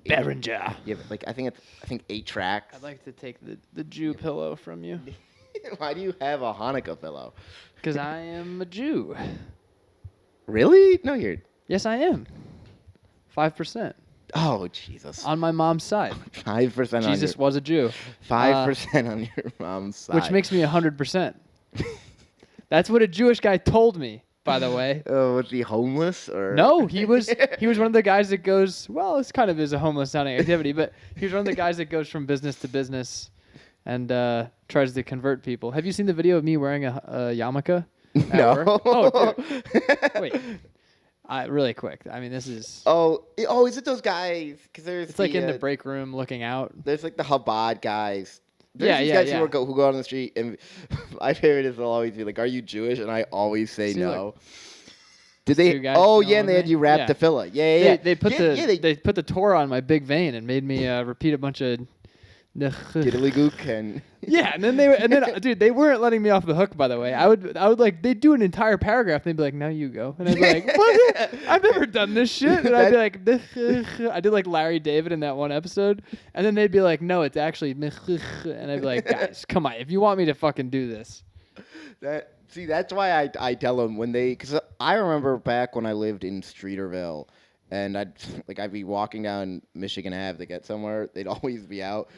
Berenger. Yeah, but like I think 8 tracks. I'd like to take the Jew pillow from you. Why do you have a Hanukkah pillow? Because I am a Jew. Really? No, you're. Yes, I am. 5%. Oh Jesus. On my mom's side. 5%. Jesus was a Jew. 5% on your mom's side. Which makes me 100%. That's what a Jewish guy told me, by the way. Oh, was he homeless or? No, he was one of the guys that goes, well, this kind of is a homeless sounding activity, but he was one of the guys that goes from business to business and tries to convert people. Have you seen the video of me wearing a yarmulke? No. Oh, dude. Wait. Really quick. I mean, this is... Oh, is it those guys? Because it's like in the break room looking out. There's like the Chabad guys. There's these guys who go out on the street, and my favorite is they'll always be like, "Are you Jewish?" And I always say no. Like, did they? Oh yeah, and they had you wrap the tefillah. Yeah. They put the Torah on my big vein and made me repeat a bunch of Giddlygook and yeah, and then dude, they weren't letting me off the hook. By the way, I would like they'd do an entire paragraph. And they'd be like, "Now you go," and I'd be like, "What? I've never done this shit." And I'd be like, I did like Larry David in that one episode, and then they'd be like, "No, it's actually," and I'd be like, "Guys, come on, if you want me to fucking do this." That's why I tell them when because I remember back when I lived in Streeterville. And I'd be walking down Michigan Ave to get somewhere. They'd always be out.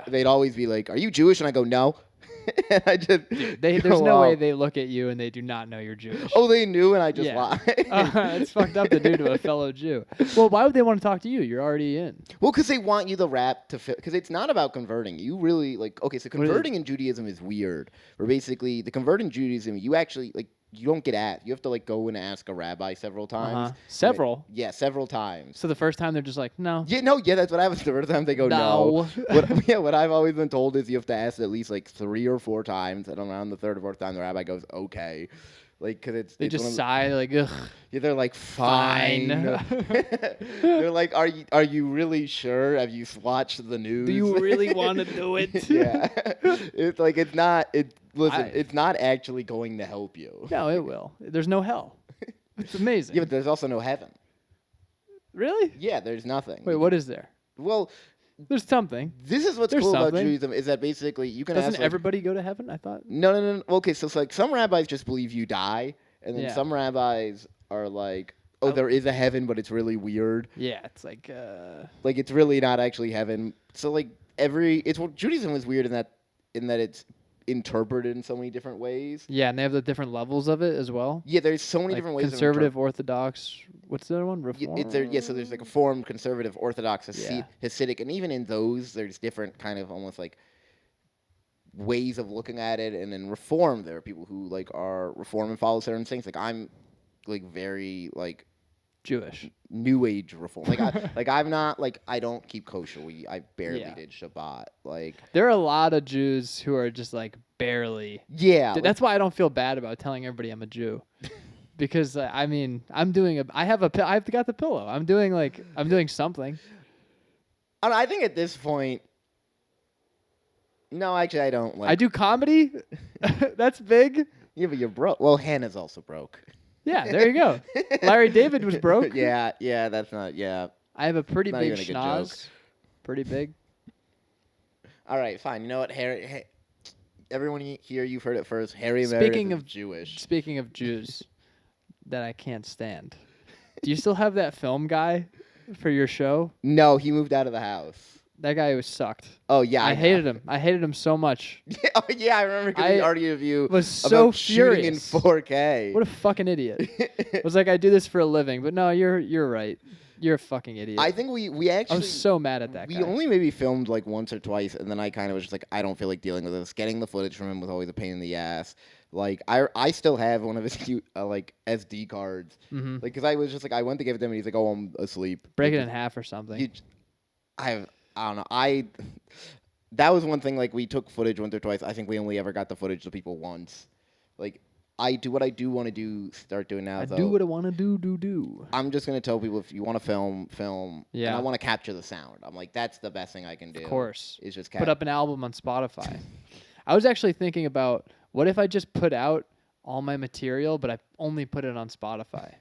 They'd always be like, "Are you Jewish?" And I go, "No." And I just there's no way they look at you and they do not know you're Jewish. Oh, they knew, and I just lied. It's fucked up to do to a fellow Jew. Well, why would they want to talk to you? You're already in. Well, because they want you to rap to fit. Because it's not about converting. You really so converting in Judaism is weird. Where basically the converting Judaism, you actually you don't get asked. You have to go and ask a rabbi several times. Several? Yeah, several times. So the first time they're just like, no. Yeah, that's what happens. The first time they go, no. What I've always been told is you have to ask at least 3 or 4 times. And around the 3rd or 4th time, the rabbi goes, okay. Because they just sigh, ugh. Yeah, they're like, fine. They're like, are you really sure? Have you watched the news? Do you really want to do it? Yeah. It's not. It's not actually going to help you. No, it will. There's no hell. It's amazing. Yeah, but there's also no heaven. Really? Yeah, there's nothing. Wait, what is there? Well, there's something. This is what's cool about Judaism is that basically you can Doesn't everybody go to heaven, I thought? No. Okay, so it's some rabbis just believe you die, and then some rabbis are like, oh, there is a heaven, but it's really weird. Yeah, it's like it's really not actually heaven. So Judaism is weird in that it's interpreted in so many different ways. Yeah, and they have the different levels of it as well. Yeah, there's so many different ways. Conservative, Orthodox. What's the other one? Reform. So there's a Reform, Conservative, Orthodox, Hasidic, and even in those, there's different kind of almost ways of looking at it. And in Reform, there are people who are Reform and follow certain things. I'm very Jewish, New Age Reform. I'm not I don't keep kosher. I barely did Shabbat. There are a lot of Jews who are just barely. Yeah, that's why I don't feel bad about telling everybody I'm a Jew, because I've got the pillow. I'm doing something. And I think at this point, no, actually, I don't. I do comedy. That's big. Yeah, but you're broke. Well, Hannah's also broke. Yeah, there you go. Larry David was broke. Yeah, that's not, I have a pretty big schnoz. Pretty big. All right, fine. You know what, Harry? Everyone here, you've heard it first. Harry Meredith is Jewish. Speaking of Jews that I can't stand, do you still have that film guy for your show? No, he moved out of the house. That guy was sucked. Oh, yeah. I hated him. I hated him so much. I remember because he argued with you about shooting in 4K. What a fucking idiot. It was I do this for a living. But no, you're right. You're a fucking idiot. I think we actually... I'm so mad at that guy. We only maybe filmed once or twice, and then I kind of was just I don't feel like dealing with this. Getting the footage from him was always a pain in the ass. I still have one of his cute SD cards. Mm-hmm. Because I was just I went to give it to him, and he's like, oh, I'm asleep. Break it in half or something. I don't know. That was one thing. We took footage once or twice. I think we only ever got the footage to people once. I do what I do want to do. Start doing now. Do what I want to do. I'm just gonna tell people if you want to film. Yeah. And I want to capture the sound. I'm that's the best thing I can do. Of course. Is just put up an album on Spotify. I was actually thinking about what if I just put out all my material, but I only put it on Spotify.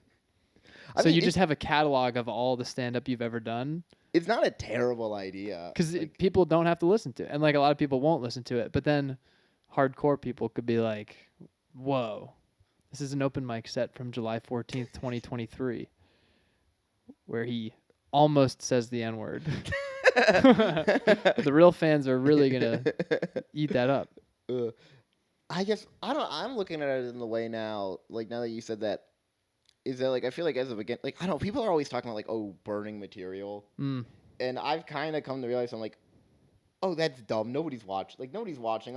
I So mean, you just have a catalog of all the stand-up you've ever done. it's not a terrible idea. Because people don't have to listen to it. And, like, a lot of people won't listen to it. But then hardcore people could be like, whoa, this is an open mic set from July 14th, 2023, where he almost says the N-word. The real fans are really going to eat that up. I guess, I'm looking at it in the way now, like, now that you said that, is that, like, I feel like as a beginner, like, I don't know, people are always talking about, like, oh, burning material. And I've kind of come to realize, I'm like, oh, that's dumb. Nobody's watching.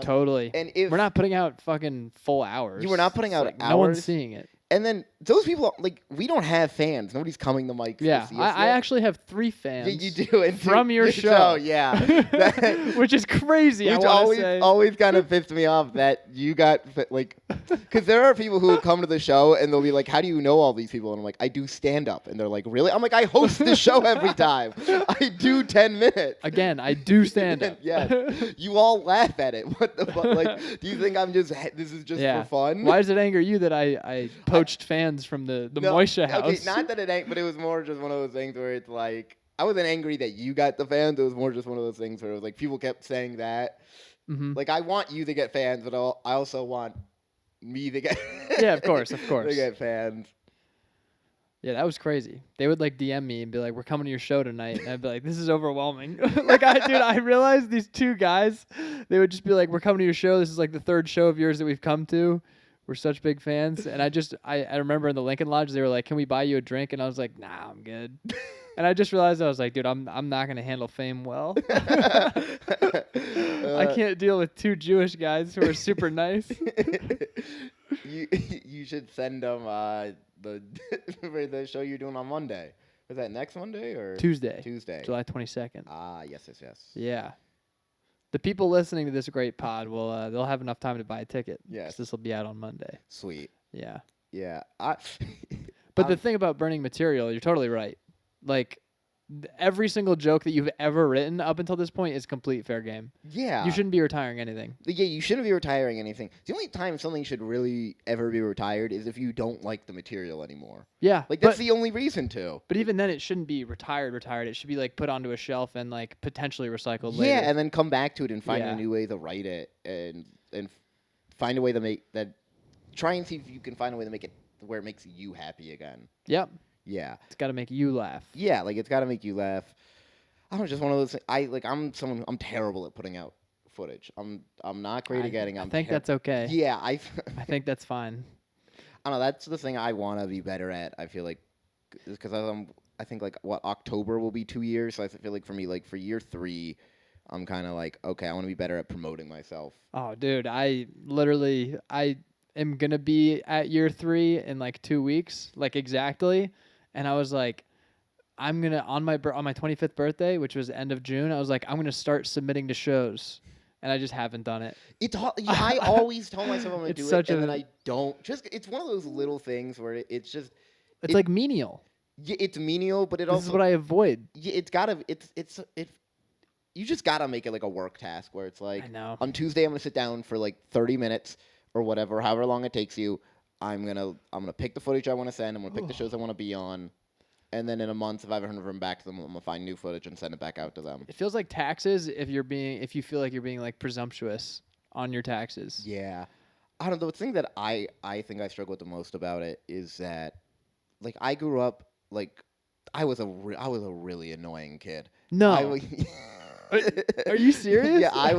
Totally. And if we're not putting out fucking full hours. You were not putting out like, hours. No one's seeing it. And then those people, like, we don't have fans. Nobody's coming to mics Yeah, to see us I yet. actually have 3 fans. Yeah, you do. And from your show. Yeah. Which is crazy, Which always kind of pissed me off that you got, like, because there are people who come to the show and they'll be like, how do you know all these people? And I'm like, I do stand up. And they're like, really? I'm like, I host the show every time. I do 10 minutes. Again, I do stand up. Yes. You all laugh at it. What the fuck? Like, do you think this is just for fun? Why does it anger you that I poached fans from the Moisha house? Okay, not that it ain't, but it was more just one of those things where it's like, I wasn't angry that you got the fans. It was more just one of those things where it was like, people kept saying that. Like, I want you to get fans, but I also want me to get yeah, of course. to get fans. Yeah, that was crazy. They would like DM me and be like, "We're coming to your show tonight," and I'd be like, "This is overwhelming." Like, I realized these 2 guys, they would just be like, "We're coming to your show. This is like the 3rd show of yours that we've come to. We're such big fans." And I remember in the Lincoln Lodge, they were like, "Can we buy you a drink?" And I was like, "Nah, I'm good." And I just realized I was like, "Dude, I'm not gonna handle fame well. I can't deal with 2 Jewish guys who are super nice." You should send them the show you're doing on Monday. Was that next Monday or Tuesday, July 22nd. Yes. Yeah. The people listening to this great pod will they'll have enough time to buy a ticket. Yes. This will be out on Monday. Sweet. Yeah. Yeah. But the thing about burning material, you're totally right. Like, every single joke that you've ever written up until this point is complete fair game. Yeah. You shouldn't be retiring anything. Yeah, you shouldn't be retiring anything. The only time something should really ever be retired is if you don't like the material anymore. Yeah. Like, that's the only reason to. But even then, it shouldn't be retired. It should be, like, put onto a shelf and, like, potentially recycled later. Yeah, and then come back to it and find a new way to write it and find a way to make that. Try and see if you can find a way to make it where it makes you happy again. Yep. Yeah. It's got to make you laugh. Yeah, like, it's got to make you laugh. I don't know, just one of those things. I'm terrible at putting out footage. I'm not great at getting. I think that's okay. Yeah, I think that's fine. I don't know. That's the thing I want to be better at. I feel like because I think like October will be 2 years. So I feel like for me, like for year 3, I'm kind of like, okay, I want to be better at promoting myself. Oh, dude, I am gonna be at year 3 in like 2 weeks, like exactly. And I was like, I'm gonna on my 25th birthday, which was end of June. I was like, I'm gonna start submitting to shows, and I just haven't done it. I always tell myself I'm gonna do it, and then I don't. Just it's one of those little things where it's like menial. Yeah, it's menial, but This is what I avoid. Yeah, you just gotta make it like a work task where it's like, I know. On Tuesday I'm gonna sit down for like 30 minutes or whatever, however long it takes you. I'm gonna pick the footage I want to send. I'm gonna pick the shows I want to be on. And then in a month, if I haven't heard from back to them, I'm gonna find new footage and send it back out to them. It feels like taxes if you feel like you're being like presumptuous on your taxes. Yeah, I don't know. The thing that I think I struggle with the most about it is that, like, I grew up like I was a really annoying kid. No. Are you serious? Yeah, I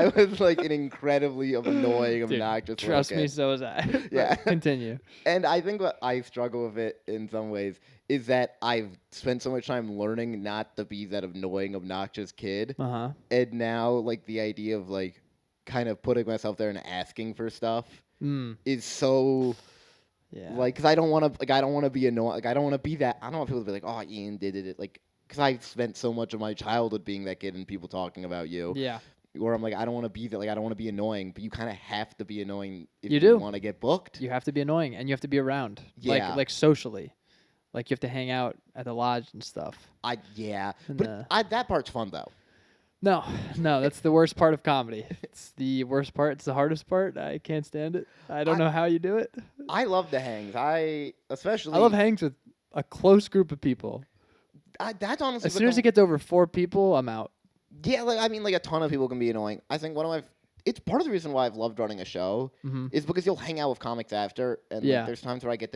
was like an incredibly annoying, obnoxious. Dude, trust me, so was I. Yeah. Continue. And I think what I struggle with it in some ways is that I've spent so much time learning not to be that annoying, obnoxious kid. Uh-huh. And now, like, the idea of, like, kind of putting myself there and asking for stuff is so... Yeah. Like, because I don't want to be annoying. Like, I don't want to be that... I don't want people to be like, oh, Ian did it. Like, because I spent so much of my childhood being that kid and people talking about you. Yeah. Where I'm like, I don't want to be that. Like, I don't want to be annoying. But you kind of have to be annoying if you you want to get booked. You have to be annoying, and you have to be around. Yeah. Like socially. Like, you have to hang out at the lodge and stuff. Yeah. And, but that part's fun, though. No, that's the worst part of comedy. It's the worst part. It's the hardest part. I can't stand it. I don't know how you do it. I love the hangs. I love hangs with a close group of people. That's honestly As soon as it gets over 4 people, I'm out. Yeah, like I mean, like a ton of people can be annoying. I think it's part of the reason why I've loved running a show is because you'll hang out with comics after, and like, there's times where I'll get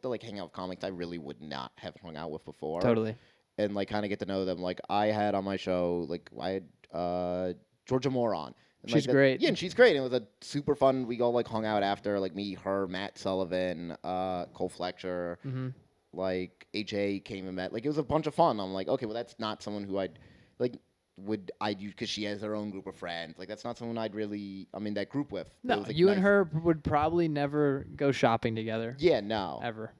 to like hang out with comics I really would not have hung out with before. Totally. And like kind of get to know them. Like I had on my show, like I had Georgia Moore on. And She's like great. Yeah, and she's great. And it was a super fun. We all like hung out after, like me, her, Matt Sullivan, Cole Fletcher, like AJ came and met. Like it was a bunch of fun. I'm like, okay, well that's not someone who I'd like. Would I use because she has her own group of friends? Like that's not someone I'd really. I'm in that group with. No, was, like, you nice. and her would probably never go shopping together. Yeah, no, ever.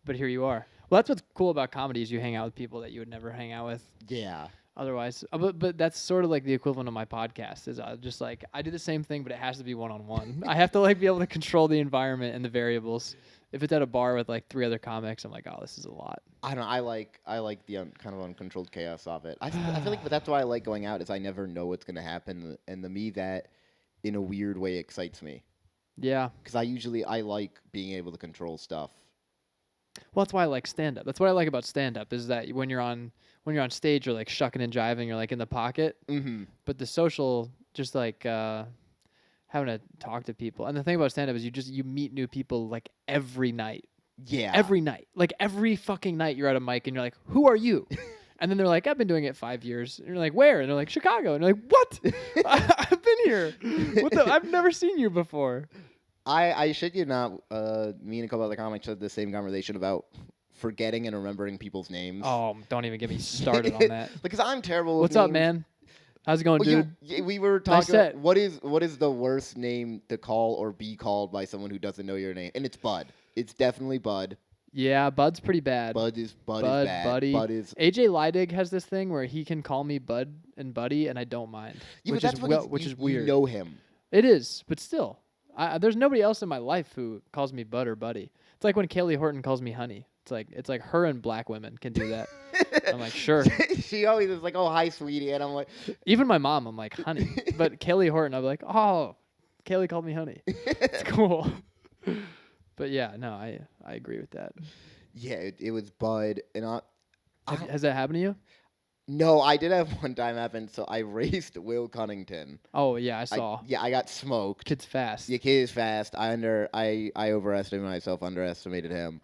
But here you are. Well, that's what's cool about comedy is you hang out with people that you would never hang out with. Yeah. Otherwise, but that's sort of like the equivalent of my podcast. Is just like I do the same thing, but it has to be one-on-one. I have to like be able to control the environment and the variables. If it's at a bar with like 3 other comics, I'm like, oh, this is a lot. I don't know. I like the kind of uncontrolled chaos of it. I feel like, but that's why I like going out. Is I never know what's gonna happen, and the me that, in a weird way, excites me. Yeah. Because I like being able to control stuff. Well, that's why I like stand-up. That's what I like about stand-up is that when you're on stage, you're like shucking and jiving, you're like in the pocket. Mm-hmm. But the social, just like having to talk to people. And the thing about stand-up is you meet new people like every night. Yeah. Every night. Like every fucking night you're at a mic and you're like, who are you? And then they're like, I've been doing it 5 years. And you're like, where? And they're like, Chicago. And you're like, what? I've been here. I've never seen you before. I shit you not, me and a couple other comics had the same conversation about forgetting and remembering people's names. Oh, don't even get me started on that. Because I'm terrible with What's up, names. man? How's it going, dude? We were talking Nice about what is the worst name to call or be called by someone who doesn't know your name? And it's Bud. It's definitely Bud. Yeah, Bud's pretty bad. Bud is bad. Buddy. Bud is AJ Leidig has this thing where he can call me Bud and Buddy, and I don't mind. Yeah, which but that's which is weird. You know him. It is, but still. There's nobody else in my life who calls me Bud or Buddy. It's like when Kaylee Horton calls me Honey. It's like her and black women can do that. I'm like, sure. She always is like, oh, hi, sweetie. And I'm like... Even my mom, I'm like, Honey. But Kaylee Horton, I'm like, oh, Kaylee called me Honey. It's cool. But yeah, no, I agree with that. Yeah, it was Bud. And Has that happened to you? No, I did have one time happen. So I raced Will Cunnington. Oh, yeah, I saw. I got smoked. Kid's fast. Yeah, kid is fast. I overestimated myself, underestimated him.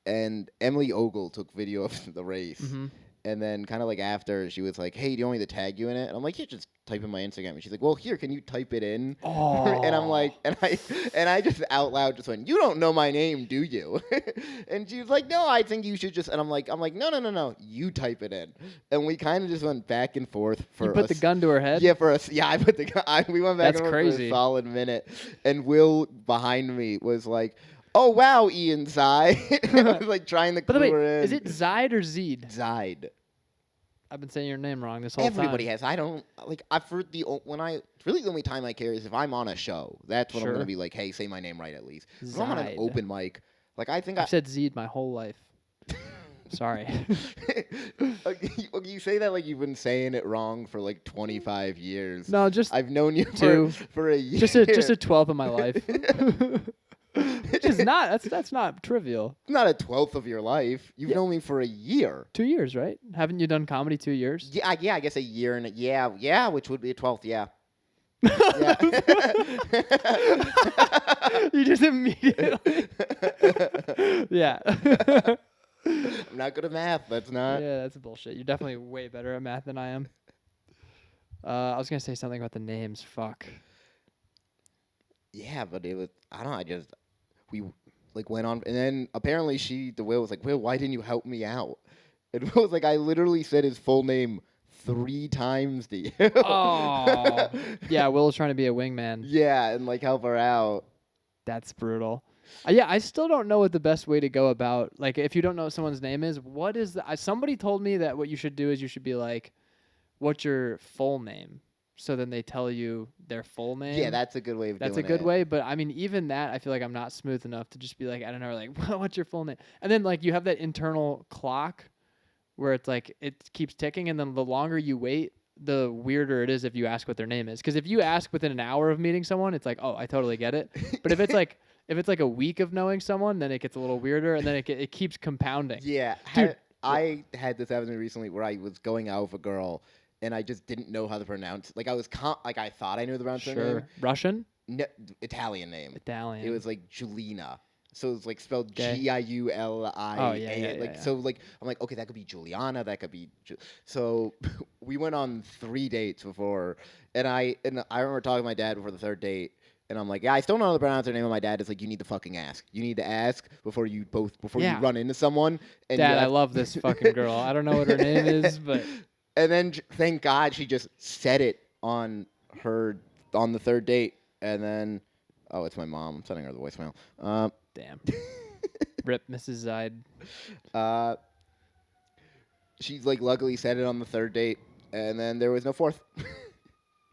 And Emily Ogle took video of the race. Mm-hmm. And then kind of like after, she was like, hey, do you want me to tag you in it? And I'm like, yeah, just type in my Instagram. And she's like, well, here, can you type it in? Oh. And I'm like, and I just out loud just went, you don't know my name, do you? And she was like, no, I think you should just, and I'm like, no, you type it in. And we kind of just went back and forth for You put the gun to her head? Yeah, I put the gun, we went back That's and forth crazy. for a solid minute. And Will behind me was like, oh, wow, Ian Zeid. I was like trying to clue her in. Is it Zeid or Zeid? Zeid. I've been saying your name wrong this whole time. Everybody has. I don't like. I've heard really the only time I care is if I'm on a show. That's when I'm gonna be like, hey, say my name right at least. If I'm on an open mic, like I think I've said Zeid my whole life. Sorry. You say that like you've been saying it wrong for like 25 years. No, just I've known you for a year. Just a 12th of my life. Which is not that's not trivial. It's not a 12th of your life. You've known me for a year. 2 years, right? Haven't you done comedy 2 years? Yeah, I guess a year and which would be a 12th, yeah. You just immediately. Yeah. I'm not good at math. That's not. Yeah, that's bullshit. You're definitely way better at math than I am. I was gonna say something about the names. Fuck. Yeah, but it was. I don't know. We like went on, and then apparently the Will was like, Will, why didn't you help me out? And Will was like, I literally said his full name 3 times to you. Oh. Yeah, Will's trying to be a wingman. Yeah, and like help her out. That's brutal. Yeah, I still don't know what the best way to go about, like, if you don't know what someone's name is, what is somebody told me that what you should do is you should be like, what's your full name? So then they tell you their full name. Yeah, that's a good way of doing it. That's a good way, but I mean, even that, I feel like I'm not smooth enough to just be like, I don't know, like, what's your full name? And then, like, you have that internal clock where it's like, it keeps ticking, and then the longer you wait, the weirder it is if you ask what their name is. Because if you ask within an hour of meeting someone, it's like, oh, I totally get it. But if it's like, If it's like a week of knowing someone, then it gets a little weirder, and then it keeps compounding. Yeah, Dude. I had this happen to me recently where I was going out with a girl and I just didn't know how to pronounce. Like I was like I thought I knew the pronounce her name. Sure. Russian? No, Italian name. Italian. It was like Julina. So it's like spelled Okay. Giulia. Oh, yeah. Like so, like I'm like, okay, that could be Juliana. That could be. So we went on 3 dates before, and I remember talking to my dad before the third date, and I'm like, yeah, I still don't know how to pronounce her name. And my dad is like, you need to fucking ask. You need to ask before you Yeah. you run into someone. And Dad, I love this fucking girl. I don't know what her name is, but And then thank God she just said it on the third date, and then it's my mom. I'm sending her the voicemail. damn. Rip Mrs. Zeid. She's like luckily said it on the third date, and then there was no fourth.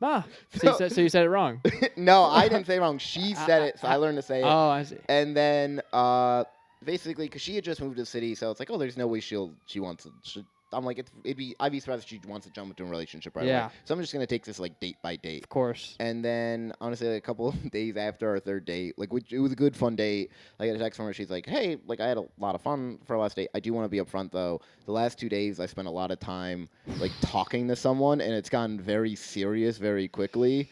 Ah, so you said it wrong. No, I didn't say it wrong. She said it, so I learned to say it. Oh, I see. And then basically, because she had just moved to the city, so it's like, oh, there's no way she wants to. I'm like, I'd be surprised if she wants to jump into a relationship right away. So I'm just gonna take this like date by date. Of course. And then honestly, like, a couple of days after our third date, like it was a good fun date. I got a text from her. She's like, hey, like I had a lot of fun for our last date. I do want to be upfront though. The last 2 days, I spent a lot of time like talking to someone, and it's gotten very serious very quickly.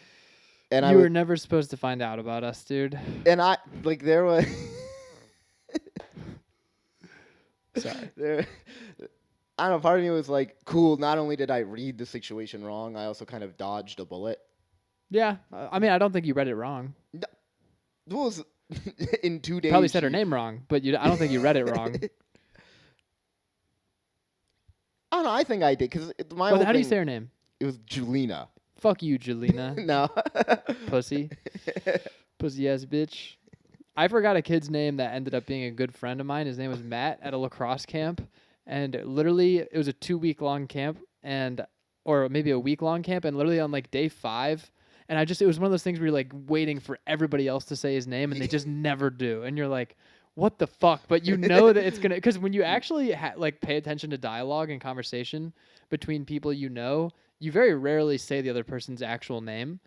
And you were never supposed to find out about us, dude. And I like there was. Sorry. I don't know, part of me was like, cool, not only did I read the situation wrong, I also kind of dodged a bullet. Yeah. I mean, I don't think you read it wrong. No, it was in 2 days. Probably said her name wrong, but I don't think you read it wrong. I don't know, I think I did, because How do you say her name? It was Julina. Fuck you, Jelena. No. Pussy. Pussy-ass bitch. I forgot a kid's name that ended up being a good friend of mine. His name was Matt at a lacrosse camp. And literally, it was a 2-week-long camp, or maybe a week-long camp, and literally on like day 5, and it was one of those things where you're like waiting for everybody else to say his name, and they just never do, and you're like, what the fuck? But you know that it's gonna, because when you actually like pay attention to dialogue and conversation between people you know, you very rarely say the other person's actual name.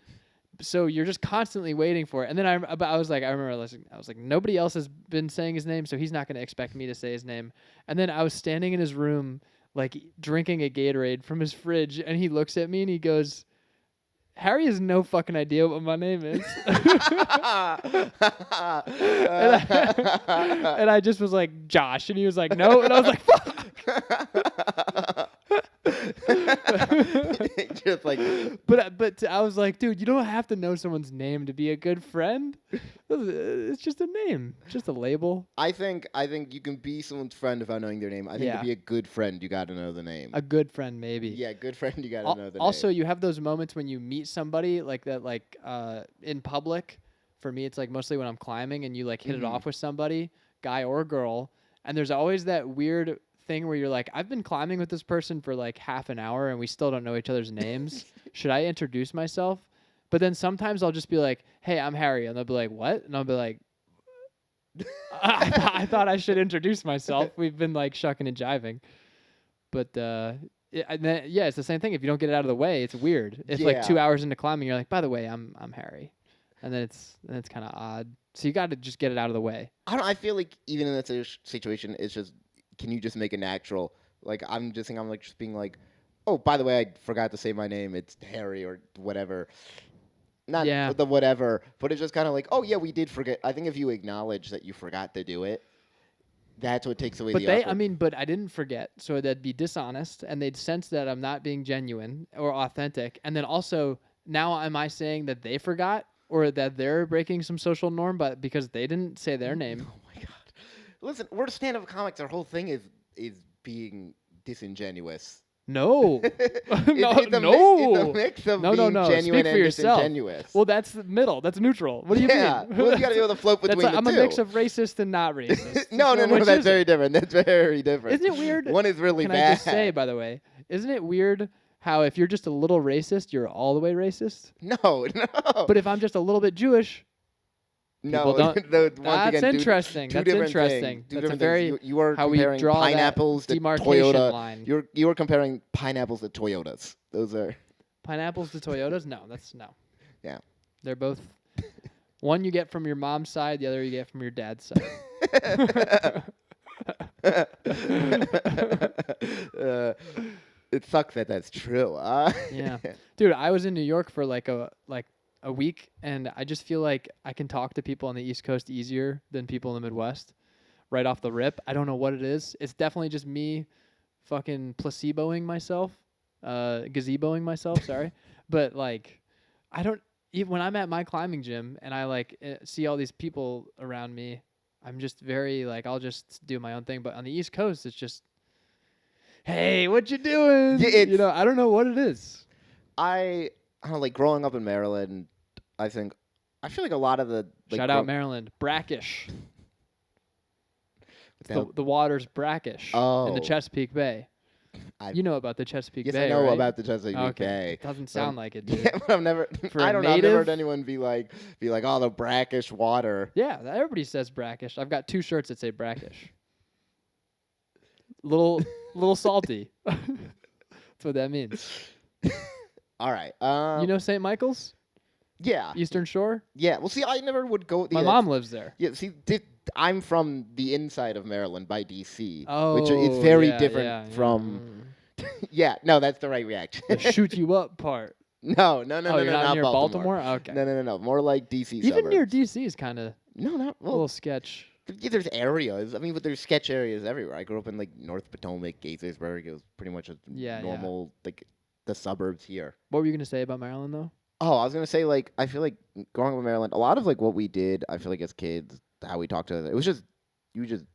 So you're just constantly waiting for it. And then I remember nobody else has been saying his name, so he's not going to expect me to say his name. And then I was standing in his room, like drinking a Gatorade from his fridge, and he looks at me and he goes, Harry has no fucking idea what my name is. and I just was like, Josh. And he was like, no. And I was like, fuck. Just like, but I was like, dude, you don't have to know someone's name to be a good friend. It's just a name, just a label. I think you can be someone's friend without knowing their name. I think to be a good friend, you got to know the name. A good friend, maybe. Yeah, good friend, you got to know the name. Also, you have those moments when you meet somebody like that, like in public. For me, it's like mostly when I'm climbing and you like hit it off with somebody, guy or girl, and there's always that weird thing where you're like, I've been climbing with this person for like half an hour and we still don't know each other's names. Should I introduce myself? But then sometimes I'll just be like, hey, I'm Harry. And they'll be like, what? And I'll be like, I thought I should introduce myself. We've been like shucking and jiving. But it's the same thing. If you don't get it out of the way, it's weird. If like 2 hours into climbing, you're like, by the way, I'm Harry. And then it's kind of odd. So you got to just get it out of the way. I feel like even in that situation, it's just, can you just make it natural? Like, I'm just being like, oh, by the way, I forgot to say my name. It's Harry or whatever. Not the whatever, but it's just kind of like, oh, yeah, we did forget. I think if you acknowledge that you forgot to do it, that's what takes away the awkward. But I didn't forget. So that'd be dishonest, and they'd sense that I'm not being genuine or authentic. And then also, now am I saying that they forgot or that they're breaking some social norm but because they didn't say their name? Oh, my God. Listen, we're stand-up comics. Our whole thing is being disingenuous. No. It's a mix of being genuine and disingenuous. Well, that's the middle. That's neutral. What do you mean? Well, you got to be able to float between the two. I'm a mix of racist and not racist. No, that's very different. That's very different. Isn't it weird? One is really bad. Can I just say, by the way, isn't it weird how if you're just a little racist, you're all the way racist? No. But if I'm just a little bit Jewish... No, that's interesting. That's interesting. That's a very you are how comparing we draw pineapples that to demarcation Toyota. line. You are comparing pineapples to Toyotas. Those are pineapples to Toyotas. No, that's no. Yeah, they're both One you get from your mom's side, the other you get from your dad's side. It sucks that that's true. Yeah, dude, I was in New York for like a week, and I just feel like I can talk to people on the East Coast easier than people in the Midwest. Right off the rip, I don't know what it is. It's definitely just me, fucking placeboing myself, gazeboing myself. Sorry, but like, I don't. Even when I'm at my climbing gym and I like see all these people around me, I'm just very like I'll just do my own thing. But on the East Coast, it's just, hey, what you doing? Yeah, I don't know what it is. I don't know, like growing up in Maryland, I feel like a lot of the Shout out Maryland, brackish. The water's brackish in the Chesapeake Bay. You know about the Chesapeake Bay, Yes, I know right? about the Chesapeake Bay. It doesn't sound like it, dude. Yeah, but I've never heard anyone be like, oh, the brackish water. Yeah, everybody says brackish. I've got 2 shirts that say brackish. Little salty. That's what that means. All right. You know St. Michael's? Yeah. Eastern Shore? Yeah. Well, see, I never would go. My mom lives there. Yeah. See, I'm from the inside of Maryland by D.C. Oh, which is very yeah, different from. Yeah. No, that's the right reaction. The shoot you up part. No, You're not near Baltimore? Okay. No. More like D.C. Even suburbs. near D.C. is kind of a little sketch. Yeah, there's areas. I mean, but there's sketch areas everywhere. I grew up in like North Potomac, Gaithersburg. It was pretty much a normal like the suburbs here. What were you gonna say about Maryland though? Oh, I was gonna say like I feel like growing up in Maryland, a lot of like what we did, I feel like as kids, how we talked to other, it was just you would just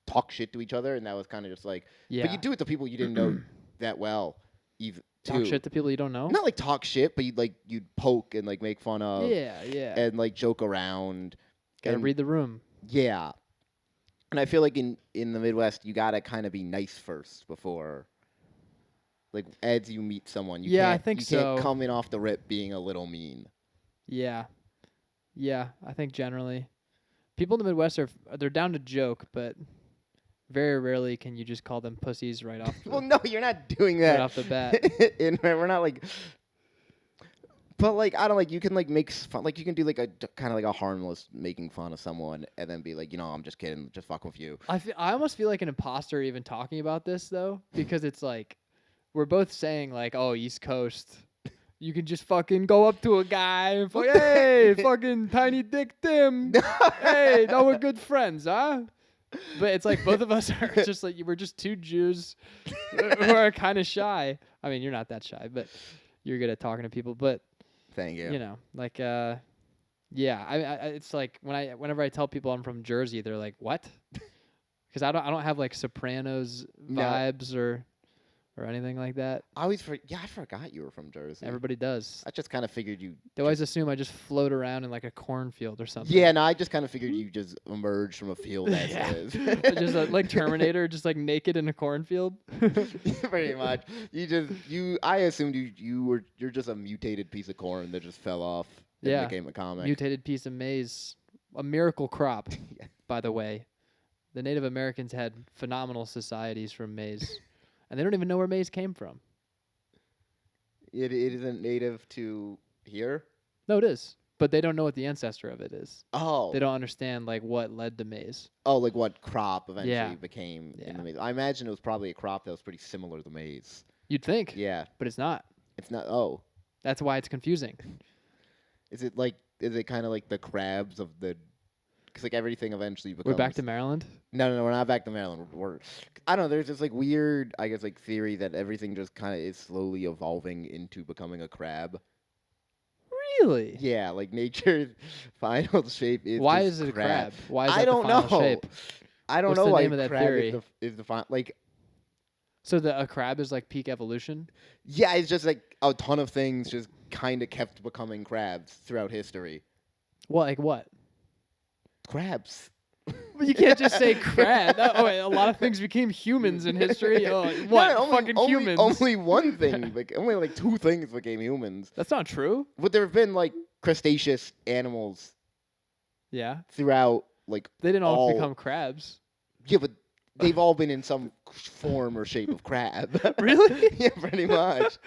talk shit to each other, and that was kind of just like. Yeah. But you do it to people you didn't know that well, even. Talk shit to people you don't know. Not like talk shit, but you'd poke and like make fun of. Yeah. And like joke around. Gotta read the room. Yeah. And I feel like in the Midwest, you gotta kind of be nice first before, like, as you meet someone. You I think so. You can't come in off the rip being a little mean. Yeah, I think generally, people in the Midwest they're down to joke, but very rarely can you just call them pussies right off. Well, no, you're not doing that right off the bat. We're not like. But like I don't like you can like make fun, like you can do like a kind of like a harmless making fun of someone and then be like, I'm just kidding, just fucking with you. I almost feel like an imposter even talking about this though, because it's like we're both saying like, oh, East Coast, you can just fucking go up to a guy and hey, fucking tiny dick Tim, hey, now we're good friends, huh? But it's like both of us are just like we're just 2 Jews who are kind of shy. I mean, you're not that shy, but you're good at talking to people, but. Thank you. I it's like whenever I tell people I'm from Jersey, they're like, "What?" Because I don't have like Sopranos vibes or anything like that. I forgot you were from Jersey. Everybody does. I just kind of figured you. They always assume I just float around in like a cornfield or something. Yeah, no, I just kind of figured you just emerged from a field as is. Just like Terminator, just like naked in a cornfield. Pretty much. I assumed you're just a mutated piece of corn that just fell off and became a comic. Mutated piece of maize, a miracle crop. By the way, the Native Americans had phenomenal societies from maize. And they don't even know where maize came from. It isn't native to here? No, it is. But they don't know what the ancestor of it is. Oh. They don't understand like what led to maize. Oh, like what crop eventually became in the maize. I imagine it was probably a crop that was pretty similar to maize. You'd think. Yeah. But it's not. It's not. Oh. That's why it's confusing. Is it kind of like the crabs of the... Because like everything eventually becomes... We're back to Maryland? No, we're not back to Maryland. I don't know, there's this like weird, I guess, like theory that everything just kind of is slowly evolving into becoming a crab. Really? Yeah, like nature's final shape is Why is it a crab? Why is that the final shape? I don't know why the name crab of that theory? is the final... Like, so a crab is like peak evolution? Yeah, it's just like a ton of things just kind of kept becoming crabs throughout history. Well, like what? Crabs. Well, you can't just say crab. A lot of things became humans in history. Oh, what? Humans? Only one thing. Only like 2 things became humans. That's not true. But there have been like crustaceous animals. Yeah. Throughout like they didn't all become crabs. Yeah, but they've all been in some form or shape of crab. Really? Yeah, pretty much.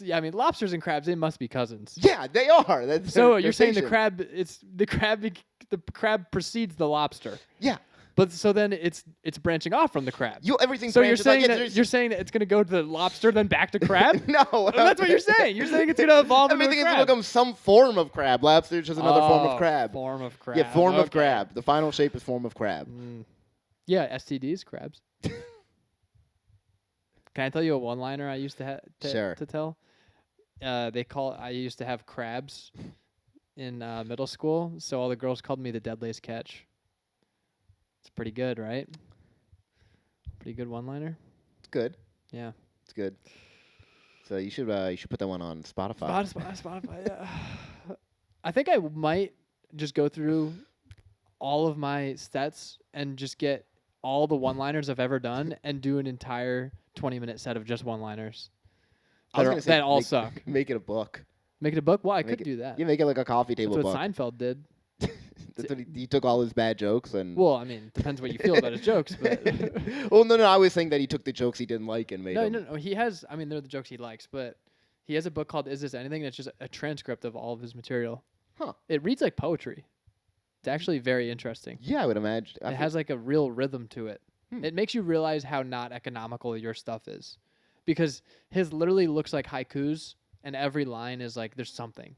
Yeah, I mean, lobsters and crabs, they must be cousins. Yeah, they are. That's So they're you're saying the fission. crab precedes the lobster. Yeah. But so then it's branching off from the crab. Everything. So you're branches, saying like, that you're saying that it's going to go to the lobster then back to crab? No, Well, that's what you're saying. You're saying it's going to evolve into a everything is crab. going to become some form of crab. Lobster is just another form of crab. Form of crab. Yeah, form of Okay. crab. The final shape is form of crab. Yeah, STDs, crabs. Can I tell you a one-liner I used to Sure. to tell? I used to have crabs in middle school, so all the girls called me the deadliest catch. It's pretty good, right? Pretty good one-liner. It's good. Yeah. It's good. So you should put that one on Spotify. Spotify. Yeah. I think I might just go through all of my sets and just get all the one-liners I've ever done and do an entire 20-minute set of just one-liners. That all suck. Make it a book. Make it a book? Well, I could do that. You make it like a coffee table That's what book. Seinfeld did. That's what he took all his bad jokes and. Well, I mean, depends what you feel about his jokes, but. Well, no. I was saying that he took the jokes he didn't like and made them. No. He has. I mean, they're the jokes he likes, but he has a book called "Is This Anything?" and it's just a transcript of all of his material. Huh. It reads like poetry. It's actually very interesting. Yeah, I would imagine. It has like a real rhythm to it. It makes you realize how not economical your stuff is, because his literally looks like haikus, and every line is like there's something.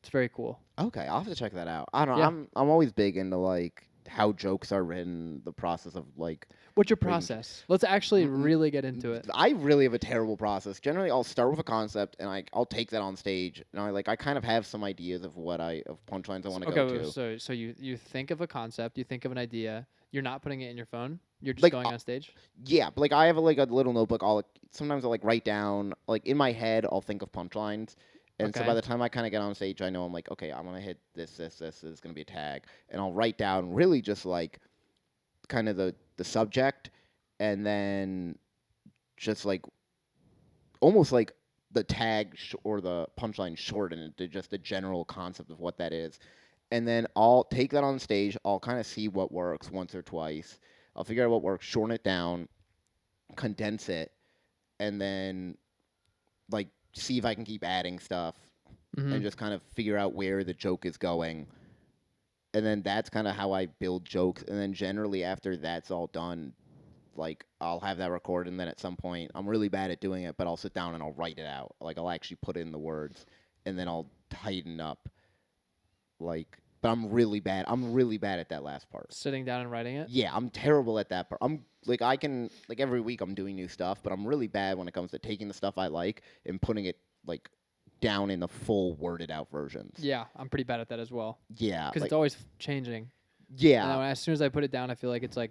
It's very cool. Okay, I'll have to check that out. I don't know. Yeah. I'm always big into like how jokes are written, the process of like. What's your process? Let's actually really get into it. I really have a terrible process. Generally, I'll start with a concept and I'll take that on stage, and I kind of have some ideas of of punchlines I want to go to. So you think of a concept, you think of an idea. You're not putting it in your phone. You're just Like, going on stage. Yeah, but like I have a little notebook. Sometimes I'll like write down like in my head. I'll think of punchlines. And so Okay. by the time I kind of get on stage, I know I'm like, okay, I'm going to hit this is going to be a tag. And I'll write down really just like kind of the subject and then just like almost like the tag or the punchline shorten into just the general concept of what that is. And then I'll take that on stage. I'll kind of see what works once or twice. I'll figure out what works, shorten it down, condense it, and then like see if I can keep adding stuff and just kind of figure out where the joke is going. And then that's kind of how I build jokes. And then generally after that's all done, like I'll have that recorded, and then at some point I'm really bad at doing it, but I'll sit down and I'll write it out. Like I'll actually put in the words and then I'll tighten up. Like, but I'm really bad at that last part. Sitting down and writing it? Yeah, I'm terrible at that part. I'm like every week I'm doing new stuff, but I'm really bad when it comes to taking the stuff I like and putting it like down in the full worded out versions. Yeah, I'm pretty bad at that as well. Yeah, Because it's always changing. Yeah. And as soon as I put it down, I feel like it's like,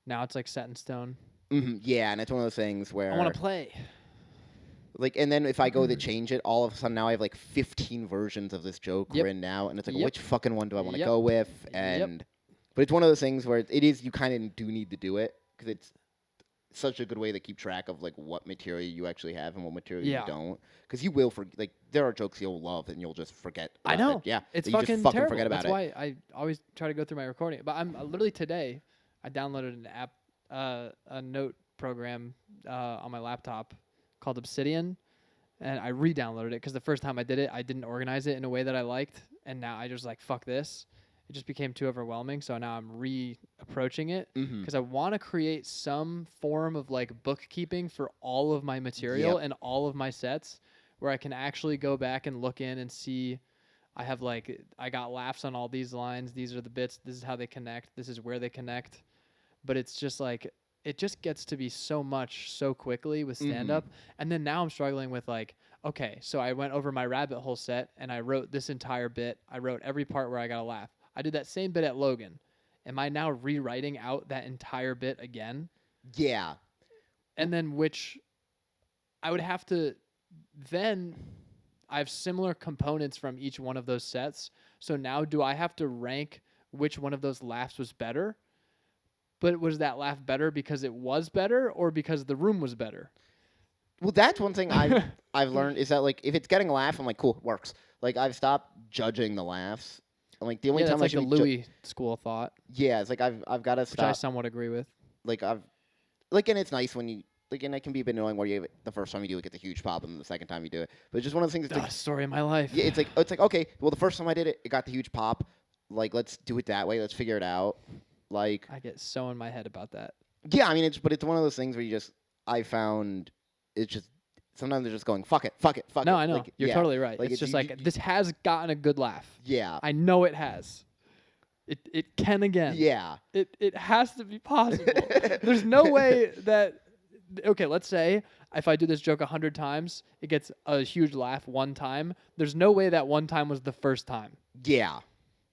now it's like set in stone. Yeah, and it's one of those things where I want to play. Like, and then if I go to change it, all of a sudden now I have like 15 versions of this joke written now, and it's like, which fucking one do I want to go with? And but it's one of those things where it is, you kind of do need to do it because it's such a good way to keep track of like what material you actually have and what material you don't. Because you will like there are jokes you'll love and you'll just forget. I know. Yeah, It's you fucking just fucking terrible. forget about That's why I always try to go through my recording. But I'm literally today, I downloaded an app, a note program on my laptop called Obsidian. And I re-downloaded it because the first time I did it, I didn't organize it in a way that I liked. And now I just like, fuck this. It just became too overwhelming. So now I'm re-approaching it because I want to create some form of like bookkeeping for all of my material and all of my sets where I can actually go back and look in and see I got laughs on all these lines. These are the bits. This is how they connect. This is where they connect. But it's just like, it just gets to be so much so quickly with stand-up. And then now I'm struggling with like, okay, so I went over my rabbit hole set and I wrote this entire bit. I wrote every part where I got a laugh. I did that same bit at Logan. Am I now rewriting out that entire bit again? Yeah. And then which I would have to then I have similar components from each one of those sets. So now do I have to rank which one of those laughs was better? But was that laugh better because it was better or because the room was better? Well, that's one thing I've learned is that like if it's getting a laugh, I'm like, cool, it works. Like I've stopped judging the laughs. I'm like the only time that's I like should the Louis school of thought. Yeah, it's like I've got to stop. Which I somewhat agree with. Like and it's nice when like, and it can be a bit annoying where the first time you do it gets a huge pop, and the second time you do it. But it's just one of those things. It's like, Story of my life. yeah, it's like okay, well, the first time I did it, it got the huge pop. Like, let's do it that way. Let's figure it out. Like, I get so in my head about that. yeah, I mean, it's one of those things where I found it's just sometimes they're just going fuck it. No, I know. Like, You're yeah. totally right. Like, It's just you- this has gotten a good laugh. Yeah. I know it has. It can again. Yeah. It has to be possible. There's no way that. Okay, let's say if I do this joke 100 times, it gets a huge laugh one time. There's no way that one time was the first time. Yeah.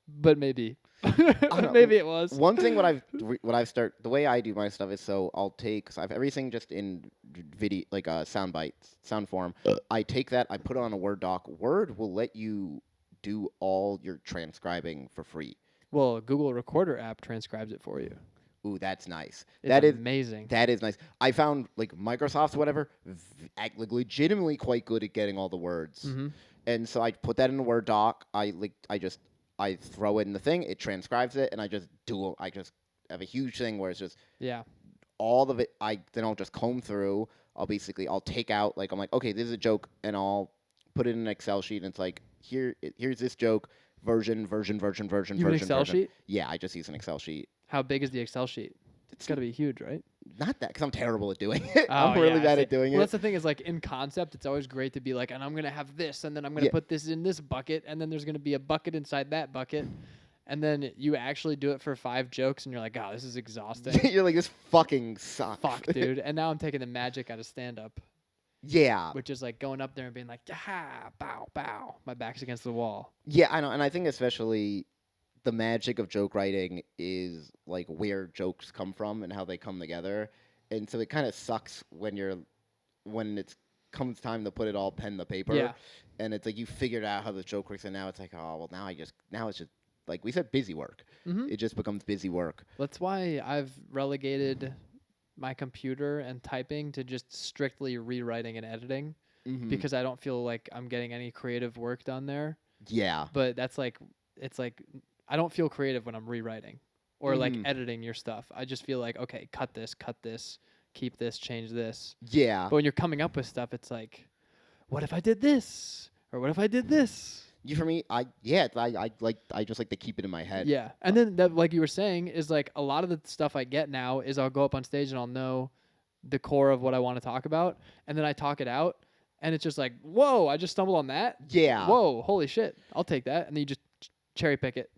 But maybe. know. Maybe it was. One thing the way I do my stuff is so I'll take I have everything just in video like sound bites, sound form. I take that, I put it on a Word doc. Word will let you do all your transcribing for free. Well, Google Recorder app transcribes it for you. Ooh, that's nice. It's amazing. That is nice. I found like Microsoft's whatever, like legitimately quite good at getting all the words. Mm-hmm. And so I put that in a Word doc. I throw it in the thing, it transcribes it, and I just have a huge thing where it's just all of it. Then I'll just comb through. I'll take out I'm like, okay, this is a joke, and I'll put it in an Excel sheet, and it's like here's this joke version. You have an Excel sheet? Yeah, I just use an Excel sheet. How big is the Excel sheet? It's got to be huge, right? Not that, because I'm terrible at doing it. Oh, I'm really bad at doing it. Well, that's the thing is in concept, it's always great to be like, and I'm going to have this, and then I'm going to put this in this bucket, and then there's going to be a bucket inside that bucket. And then you actually do it for 5 jokes, and you're like, oh, this is exhausting. You're like, this fucking sucks. Fuck, dude. And now I'm taking the magic out of stand-up. Yeah. Which is going up there and being like, ha, bow, bow. My back's against the wall. Yeah, I know. And I think especially the magic of joke writing is where jokes come from and how they come together. And so it kind of sucks when it comes time to put it all pen to paper. Yeah. And it's like you figured out how the joke works, and now it's like, oh, well, now it's just like we said, busy work. Mm-hmm. It just becomes busy work. That's why I've relegated my computer and typing to just strictly rewriting and editing, because I don't feel like I'm getting any creative work done there. Yeah. But that's it's I don't feel creative when I'm rewriting or editing your stuff. I just feel like, okay, cut this, keep this, change this. Yeah. But when you're coming up with stuff, it's like, what if I did this? Or what if I did this? For me, I just like to keep it in my head. Yeah. And then that, like you were saying, is a lot of the stuff I get now is I'll go up on stage and I'll know the core of what I want to talk about, and then I talk it out, and it's just like, whoa, I just stumbled on that? Yeah. Whoa, holy shit. I'll take that. And then you just cherry pick it.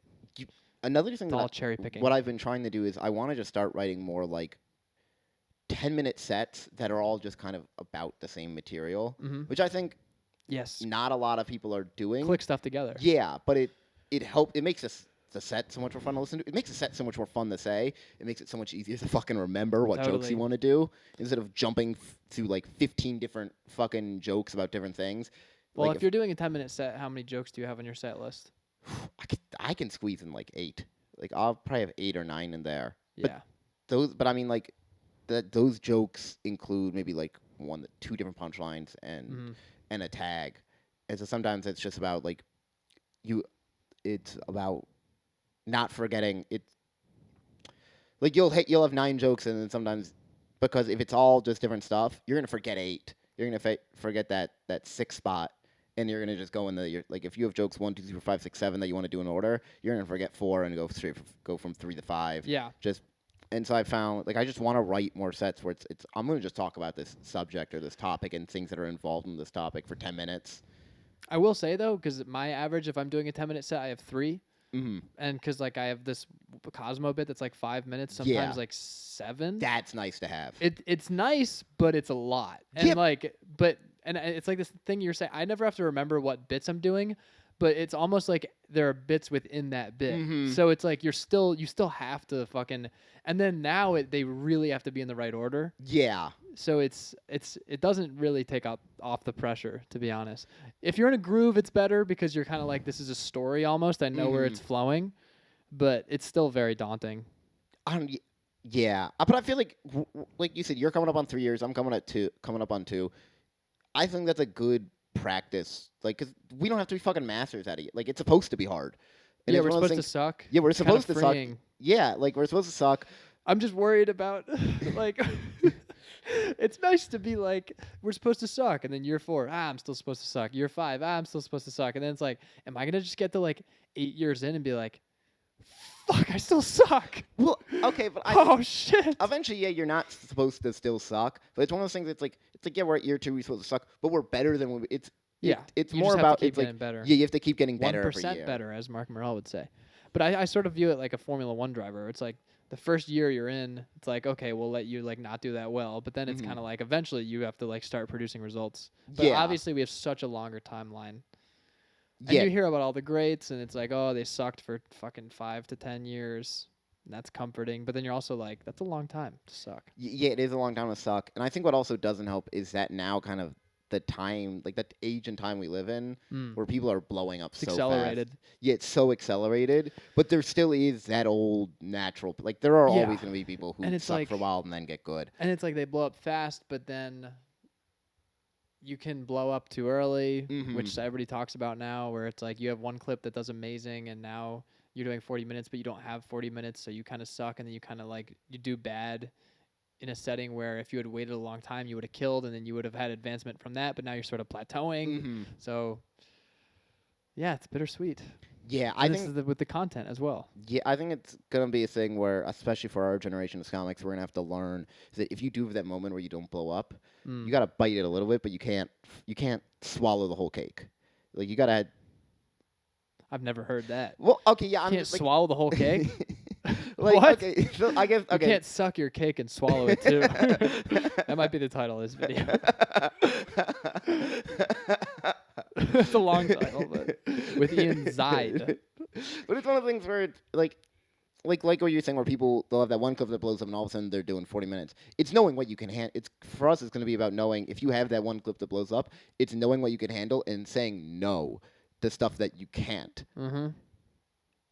Another thing all cherry picking. What I've been trying to do is I want to just start writing more 10-minute sets that are all just kind of about the same material, which I think not a lot of people are doing. Click stuff together. Yeah, but it makes the set so much more fun to listen to. It makes the set so much more fun to say. It makes it so much easier to fucking remember what jokes you want to do instead of jumping through 15 different fucking jokes about different things. Well, if you're doing a 10-minute set, how many jokes do you have on your set list? I can squeeze in 8. I'll probably have 8 or 9 in there. Yeah. But I mean those jokes include maybe 1 to 2 different punchlines and a tag. And so sometimes it's just about it's about not forgetting it. You'll have 9 jokes, and then sometimes, because if it's all just different stuff, you're gonna forget 8. You're gonna forget that 6th spot, and you're gonna just go in if you have jokes 1, 2, 3, 4, 5, 6, 7 that you want to do in order, you're gonna forget 4 and go from 3 to 5. Yeah. And so I found I just want to write more sets where it's I'm gonna just talk about this subject or this topic and things that are involved in this topic for 10 minutes. I will say though, because my average, if I'm doing a 10-minute set, I have 3. And because I have this Cosmo bit that's 5 minutes, sometimes 7. That's nice to have. It's nice, but it's a lot. And and it's this thing you're saying. I never have to remember what bits I'm doing, but it's almost like there are bits within that bit. So it's you still have to fucking, and then now they really have to be in the right order. Yeah. So it doesn't really take off the pressure, to be honest. If you're in a groove, it's better because you're kind of this is a story almost. I know where it's flowing, but it's still very daunting. Yeah, but I feel like you said, you're coming up on 3 years. I'm coming up on 2. I think that's a good practice. Because we don't have to be fucking masters at it. It's supposed to be hard. And we're supposed to suck. Yeah, we're supposed to suck. Freeing. Yeah, we're supposed to suck. I'm just worried about It's nice to be like, we're supposed to suck, and then year 4, I'm still supposed to suck. Year 5, I'm still supposed to suck, and then it's like, am I gonna just get to like 8 years in and be like, fuck, I still suck? Well, okay, but Oh shit. eventually, yeah, you're not supposed to still suck, but it's one of those things. It's like yeah, we're at year 2, we're supposed to suck, but we're better than when we, it's you more just have about to keep it's like getting better. yeah, you have to keep getting better every 1% year. better, as Mark Morrell would say. But I sort of view it like a Formula 1 driver. It's like the first year you're in, it's like, okay, we'll let you like not do that well. But then it's kind of like eventually you have to like start producing results. But Yeah. obviously we have such a longer timeline. And Yeah. you hear about all the greats, and it's like, oh, they sucked for fucking 5 to 10 years. And that's comforting. But then you're also like, that's a long time to suck. Yeah, it is a long time to suck. And I think what also doesn't help is that now kind of the time, like that age and time we live in, where people are blowing up It's so accelerated. fast. Yeah, it's so accelerated. But there still is that old natural, like there are Yeah. always going to be people who And it's suck like- for a while and then get good. And it's like they blow up fast, but then you can blow up too early, which everybody talks about now, where it's like you have one clip that does amazing, and now you're doing 40 minutes, but you don't have 40 minutes, so you kind of suck, and then you kind of like, you do bad in a setting where if you had waited a long time, you would have killed, and then you would have had advancement from that, but now you're sort of plateauing. So, yeah, it's bittersweet. Yeah, And I this think is with the content as well. Yeah, I think it's gonna be a thing where, especially for our generation of comics, we're gonna have to learn is that if you do have that moment where you don't blow up, you gotta bite it a little bit, but you can't swallow the whole cake. Like you gotta. I've never heard that. Well, okay, yeah, You I'm can't just like, swallow the whole cake? like What? okay, so I guess You okay. can't suck your cake and swallow it too. That might be the title of this video. It's a long title, but with Ian Zeid. But it's one of the things where it's like what you're saying, where people they'll have that one clip that blows up, and all of a sudden they're doing 40 minutes. It's knowing what you can handle. It's for us. It's going to be about knowing if you have that one clip that blows up. It's knowing what you can handle and saying no to stuff that you can't,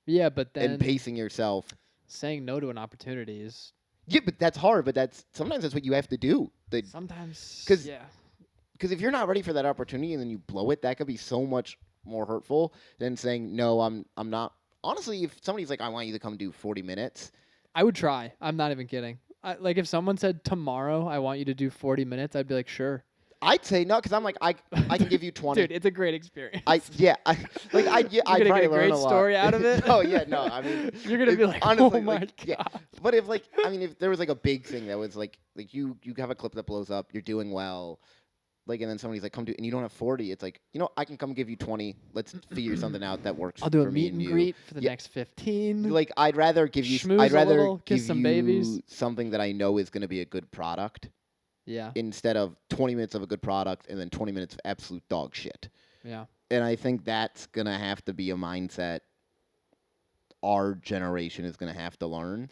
Yeah, but then and pacing yourself. saying no to an opportunity is Yeah, but that's hard. But sometimes that's what you have to do. sometimes 'Cause- yeah. Because if you're not ready for that opportunity and then you blow it, that could be so much more hurtful than saying no. I'm not. Honestly, if somebody's like, I want you to come do 40 minutes. I would try. I'm not even kidding. Like if someone said tomorrow I want you to do 40 minutes, I'd be like, sure. I'd say no, because I'm like, I can give you 20. Dude, it's a great experience. I'd You're probably gonna get a learn great a lot. story out of it. Oh yeah, no, I mean, You're gonna be like, honestly, oh my like, god. yeah. But if if there was like a big thing that was like you have a clip that blows up, you're doing well, and then somebody's like, come do, and you don't have 40, it's like, I can come give you 20. Let's figure something out that works. I'll do for a me meet and you. greet for the Yeah. next 15. Like I'd rather give you, Schmooze I'd a rather little, kiss give some you babies. something that I know is going to be a good product. Yeah. Instead of 20 minutes of a good product and then 20 minutes of absolute dog shit. Yeah. And I think that's going to have to be a mindset our generation is going to have to learn.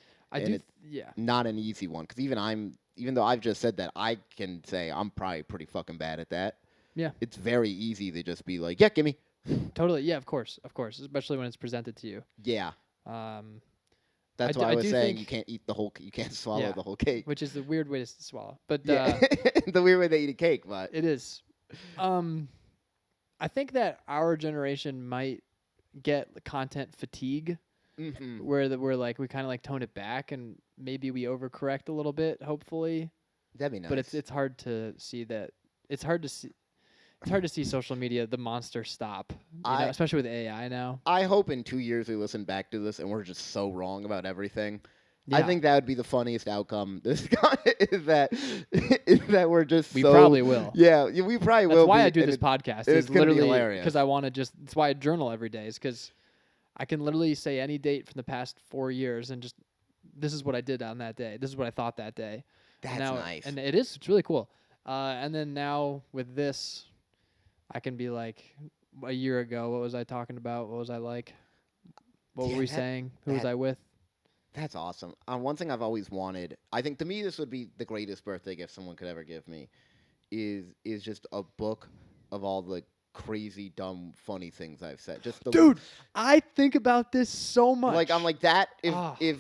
Yeah. Not an easy one. Because even though I've just said that, I can say I'm probably pretty fucking bad at that. Yeah. It's very easy to just be like, yeah, gimme. Totally. Yeah, of course. Especially when it's presented to you. Yeah. Um, That's I why I do was saying think- you can't eat the whole, you can't swallow Yeah. the whole cake. which is the weird way to swallow. But Yeah. The weird way they eat a cake, but. it is. I think that our generation might get content fatigue, where we're like we kind of like tone it back and maybe we overcorrect a little bit. Hopefully, That'd be nice. but it's hard to see that. It's hard to see. It's hard to see social media, the monster stop, especially with AI now. I hope in 2 years we listen back to this and we're just so wrong about everything. Yeah. I think that would be the funniest outcome. This is that we're just. We so, probably will. Yeah, we probably will. That's why be, I do and this podcast. it's Is gonna be literally hilarious. because I want to just. That's why I journal every day. Is because I can literally say any date from the past 4 years and just this is what I did on that day. This is what I thought that day. That's now, nice. And it is. It's really cool. And then now with this, I can be like, a year ago, what was I talking about? What was I like? What were we saying? Who was I with? That's awesome. One thing I've always wanted, I think to me this would be the greatest birthday gift someone could ever give me, is just a book of all the crazy, dumb, funny things I've said. Just the Dude, I think about this so much. like I'm like that. Ah. If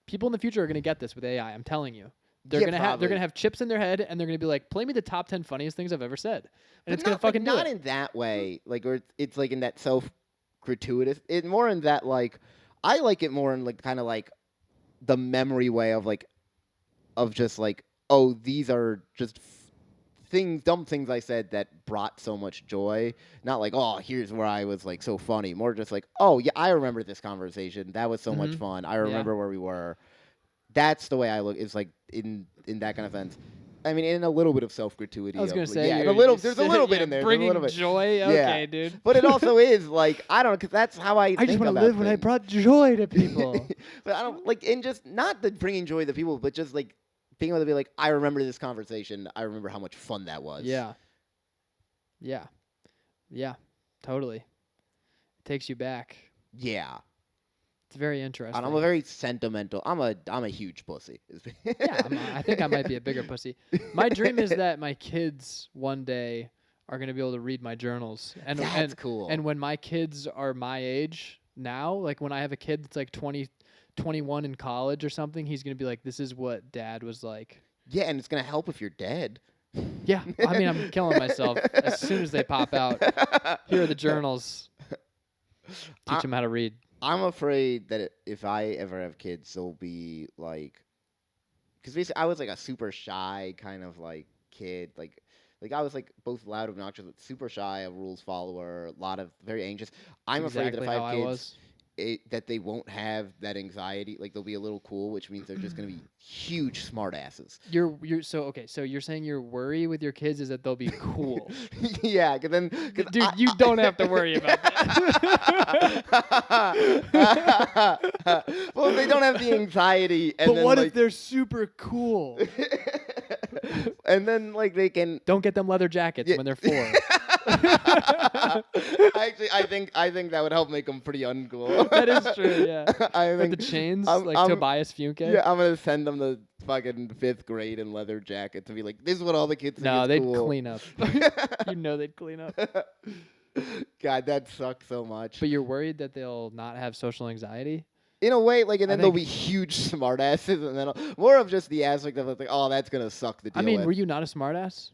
people in the future are gonna get this with AI. I'm telling you. They're Yeah, gonna probably. have chips in their head, and they're gonna be like, "Play me the top 10 funniest things I've ever said," and it's gonna fucking do not it. in that way, like, or it's like in that self-gratuitous. It more in that like, I like it more in like kind of like the memory way of like of just like, oh, these are just things, dumb things I said that brought so much joy. Not like, oh, here's where I was like so funny. More just like, oh yeah, I remember this conversation. That was so much fun. I Yeah. remember where we were. That's the way I look. Is like in that kind of sense. I mean, in a little bit of self gratuity. I was gonna like, say, yeah, in you're a little. just There's a little bit yeah, in there. There's a bringing little bit. joy. Yeah. Okay, dude. But it also is like I don't know, because that's how I I just want to live when I brought joy to people. But I don't like, and just not the bringing joy to people, but just like being able to be like, I remember this conversation. I remember how much fun that was. Yeah. Yeah. Yeah. Totally. It takes you back. Yeah. It's very interesting. And I'm a very sentimental. I'm a huge pussy. Yeah, I think I might be a bigger pussy. My dream is that my kids one day are going to be able to read my journals. That's cool. And when my kids are my age now, like when I have a kid that's like 20, 21 in college or something, he's going to be like, this is what dad was like. Yeah, and it's going to help if you're dead. Yeah, I mean, I'm killing myself as soon as they pop out. Here are the journals. Teach them how to read. I'm afraid that if I ever have kids, they'll be like, because basically I was like a super shy kind of like kid, like I was like both loud, obnoxious, but super shy, a rules follower, a lot of very anxious. I'm afraid that if I have kids, that they won't have that anxiety. Like they'll be a little cool, which means they're just gonna be huge smart asses. You're so you're saying your worry with your kids is that they'll be cool. Yeah, dude, you don't have to worry about that. Well, they don't have the anxiety. And but then, what like, if they're super cool? And then like they can don't get them leather jackets when they're 4. Actually, I think that would help make them pretty uncool. That is true, yeah. I think with the chains, like Tobias Funke. Yeah, I'm gonna send them to fucking 5th grade in leather jackets and be like, "This is what all the kids think is they'd cool." clean up. You know they'd clean up. God, that sucks so much. But you're worried that they'll not have social anxiety? In a way, like, and then they'll be huge smartasses, and then more of just the aspect of like, oh, that's gonna suck the deal. I mean, with. were you not a smartass?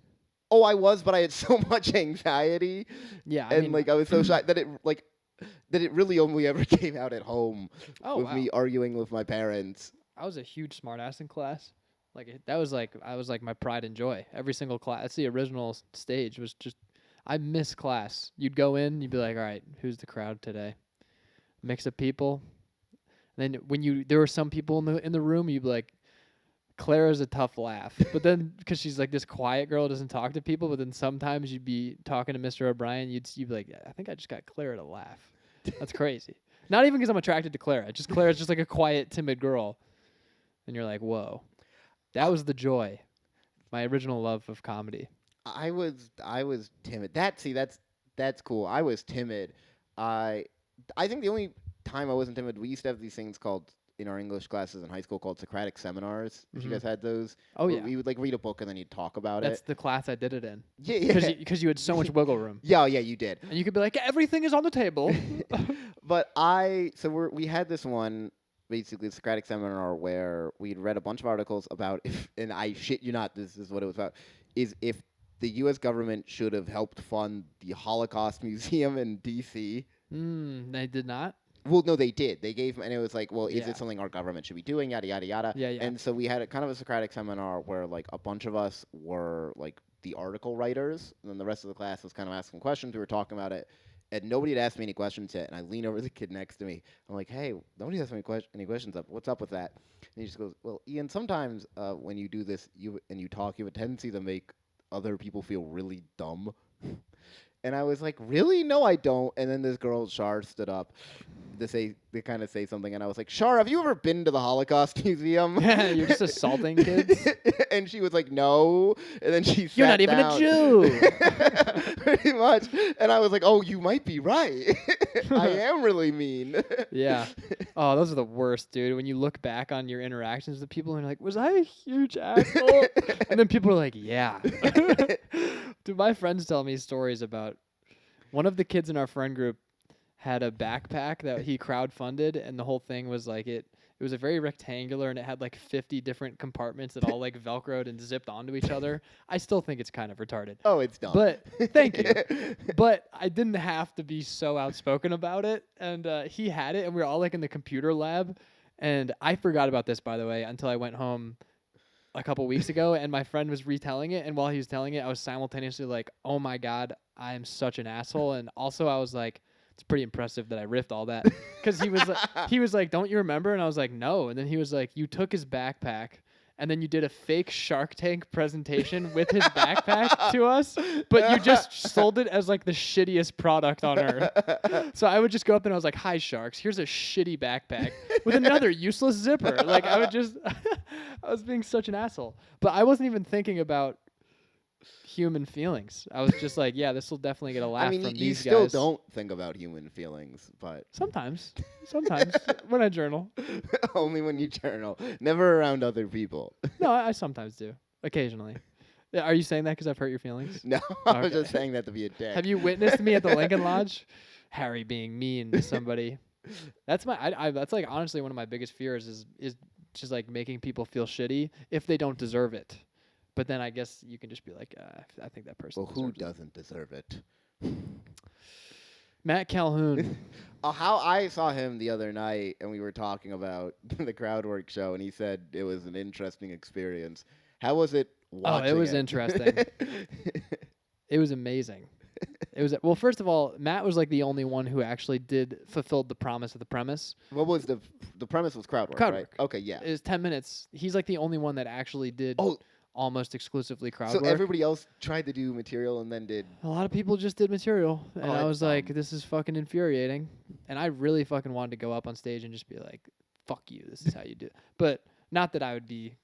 Oh, I was, but I had so much anxiety. Yeah, I was so shy that it really only ever came out at home with me arguing with my parents. I was a huge smartass in class. I was like my pride and joy. Every single class. That's the original stage. Was just I miss class. You'd go in, you'd be like, all right, who's the crowd today? Mix of people. And then when there were some people in the room, you'd be like, Clara's a tough laugh. But then, because she's like this quiet girl, doesn't talk to people, but then sometimes you'd be talking to Mr. O'Brien, you'd be like, I think I just got Clara to laugh. That's crazy. Not even because I'm attracted to Clara. Just Clara's just like a quiet, timid girl. And you're like, whoa. That was the joy. My original love of comedy. I was timid. That's cool. I was timid. I think the only time I wasn't timid, we used to have these things called in our English classes in high school called Socratic seminars. If you guys had those, yeah, we would like read a book and then you'd talk about it. That's the class I did it in. Yeah, because you had so much wiggle room. Yeah, you did. And you could be like, everything is on the table. But we had this one basically Socratic seminar where we'd read a bunch of articles about and I shit you not, this is what it was about, is if the U.S. government should have helped fund the Holocaust Museum in D.C. They did not. Well, no, they did. They gave, and it was like, well, is it something our government should be doing? Yada yada yada. Yeah. And so we had a kind of a Socratic seminar where like a bunch of us were like the article writers, and then the rest of the class was kind of asking questions. We were talking about it, and nobody had asked me any questions yet. And I lean over to the kid next to me. I'm like, hey, nobody asked me any questions up. What's up with that? And he just goes, well, Ian, sometimes when you do this, you talk, you have a tendency to make other people feel really dumb. And I was like, really? No, I don't. And then this girl, Shar, stood up to kind of say something. And I was like, Shar, have you ever been to the Holocaust Museum? You're just assaulting kids? And she was like, no. And then she You're sat not even down. a Jew. Pretty much. And I was like, oh, you might be right. I am really mean. Yeah. Oh, those are the worst, dude. When you look back on your interactions with people and you're like, was I a huge asshole? And then people are like, yeah. Dude, my friends tell me stories about one of the kids in our friend group had a backpack that he crowdfunded, and the whole thing was like it was a very rectangular, and it had like 50 different compartments that all like velcroed and zipped onto each other. I still think it's kind of retarded. Oh, it's dumb. But thank you. But I didn't have to be so outspoken about it, and he had it, and we were all like in the computer lab, and I forgot about this, by the way, until I went home a couple weeks ago, and my friend was retelling it, and while he was telling it, I was simultaneously like, "Oh my god, I am such an asshole," and also I was like, "It's pretty impressive that I riffed all that," because he was like, "Don't you remember?" And I was like, "No," and then he was like, "You took his backpack." And then you did a fake Shark Tank presentation with his backpack to us, but you just sold it as like the shittiest product on earth. So I would just go up and I was like, "Hi, sharks. Here's a shitty backpack with another useless zipper." Like I would just, I was being such an asshole. But I wasn't even thinking about human feelings. I was just like, "Yeah, this will definitely get a laugh I mean, from you these still guys." don't think about human feelings, but Sometimes when I journal. only when you journal, never around other people. No, I sometimes do. Occasionally. Yeah, are you saying that because I've hurt your feelings? No, I was Okay. just saying that to be a dick. Have you witnessed me at the Lincoln Lodge? Harry being mean to somebody. That's that's like honestly one of my biggest fears is just like making people feel shitty if they don't deserve it. But then I guess you can just be like, I think that person. Well, who deserves it. doesn't deserve it? Matt Calhoun. How I saw him the other night, and we were talking about the Crowdwork show, and he said it was an interesting experience. How was it watching It was interesting. It was amazing. It was well. First of all, Matt was like the only one who actually fulfilled the promise of the premise. What was the premise? Was Crowdwork, right? Okay, yeah. It was 10 minutes. He's like the only one that actually did almost exclusively crowd So work. everybody else tried to do material and then did. A lot of people just did material, and I that's was like, dumb. "This is fucking infuriating." And I really fucking wanted to go up on stage and just be like, "Fuck you. This is how you do it." But not that I would be.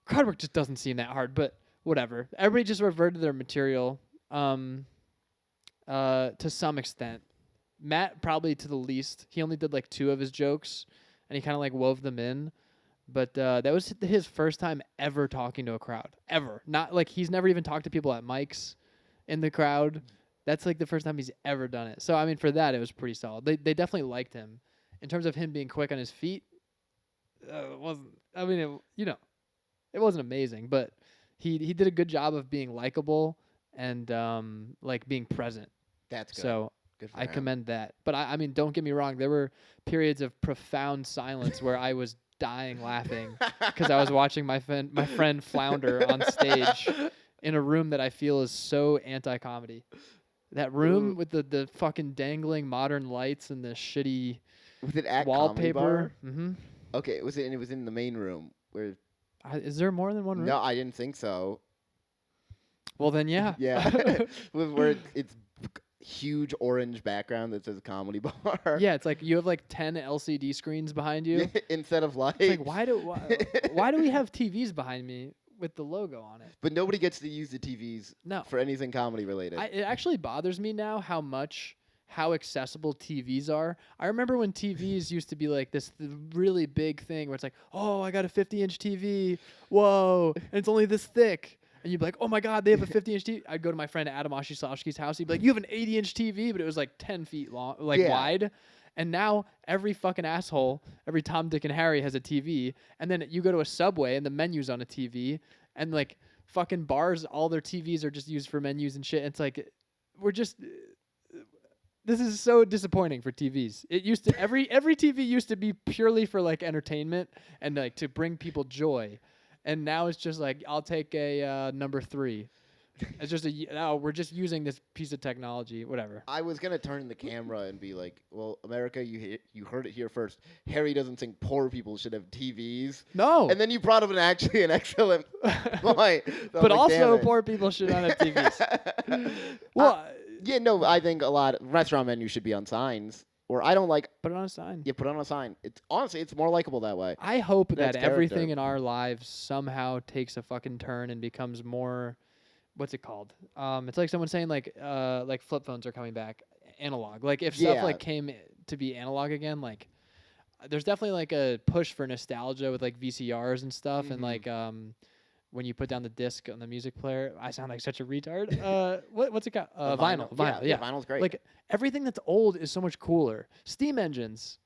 Crowd work just doesn't seem that hard, but whatever. Everybody just reverted to their material. To some extent. Matt probably to the least. He only did like 2 of his jokes, and he kind of like wove them in. But that was his first time ever talking to a crowd. Ever. Not like he's never even talked to people at mics in the crowd. That's like the first time he's ever done it. So, I mean, for that, it was pretty solid. They definitely liked him. In terms of him being quick on his feet, it wasn't, I mean, it wasn't amazing, but he did a good job of being likable and like being present. That's good. So Good for I him. commend that. But I mean, don't get me wrong. There were periods of profound silence where I was dying laughing because I was watching my friend flounder on stage in a room that I feel is so anti-comedy. That room with the fucking dangling modern lights and the shitty Was it at Comedy Bar? wallpaper. Mm-hmm. Okay, it was in the main room where. Is there more than one room? No, I didn't think so. Well, then yeah. Yeah, where it's huge orange background that says Comedy Bar. Yeah, it's like you have like 10 LCD screens behind you. Instead of lights. It's like why do we have TVs behind me with the logo on it? But nobody gets to use the TVs No. for anything comedy related. It actually bothers me now how accessible TVs are. I remember when TVs used to be like this really big thing where it's like, "Oh, I got a 50-inch TV. Whoa, and it's only this thick." And you'd be like, "Oh my God, they have a 50-inch TV." I'd go to my friend Adam Oshishlavsky's house. He'd be like, "You have an 80-inch TV," but it was like 10 feet long, wide. And now every fucking asshole, every Tom, Dick, and Harry has a TV. And then you go to a Subway and the menu's on a TV. And like fucking bars, all their TVs are just used for menus and shit. It's like this is so disappointing for TVs. It used to every TV used to be purely for like entertainment and like to bring people joy. And now it's just like, I'll take a number 3. It's just we're just using this piece of technology, whatever. I was gonna turn the camera and be like, "Well, America, you heard it here first. Harry doesn't think poor people should have TVs." No. And then you brought up an excellent point. So But I'm like, also, "Damn it." poor people should not have TVs. Well, yeah, no, I think a lot of restaurant menus should be on signs. Or I don't like. put it on a sign. Yeah, put it on a sign. It's honestly, it's more likable that way. I hope That's that everything character. in our lives somehow takes a fucking turn and becomes more. What's it called? It's like someone saying like flip phones are coming back analog. Like if stuff Yeah. like came to be analog again, like there's definitely like a push for nostalgia with like VCRs and stuff, and like when you put down the disc on the music player. I sound like such a retard. What's it called? Vinyl. Yeah. Vinyl's great. Like everything that's old is so much cooler. Steam engines.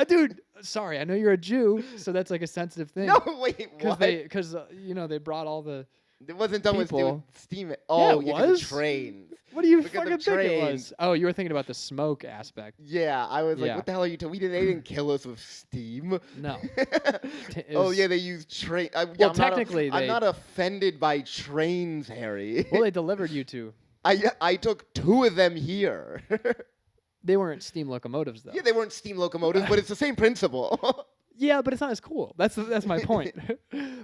Dude, sorry, I know you're a Jew, so that's like a sensitive thing. no, wait, what? Because they brought all the It wasn't done with people. steam. Yeah, Oh, it yeah, 'cause was. the trains. What do you Look at the fucking think it train. was? Oh, you were thinking about the smoke aspect. Yeah, I was like, Yeah. what the hell are you talking? They didn't kill us with steam. No. Oh yeah, they used train. Well, technically, I'm they- not offended by trains, Harry. Well, they delivered you to. I took 2 of them here. They weren't steam locomotives though. Yeah, they weren't steam locomotives, but it's the same principle. Yeah, but it's not as cool. That's my point.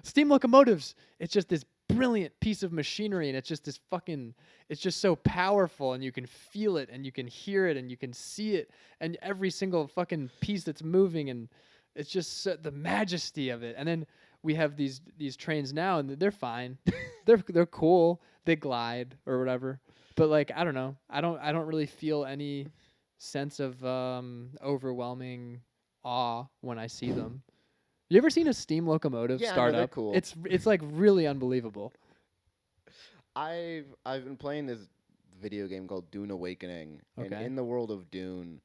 Steam locomotives. It's just this brilliant piece of machinery, and it's just this fucking. It's just so powerful, and you can feel it, and you can hear it, and you can see it, and every single fucking piece that's moving, and it's just the majesty of it. And then we have these trains now, and they're fine. they're cool. They glide or whatever. But like I don't know. I don't really feel any sense of overwhelming awe when I see them. You ever seen a steam locomotive Yeah, start no, they're up? cool. It's like really unbelievable. I've been playing this video game called Dune Awakening, and Okay. in the world of Dune,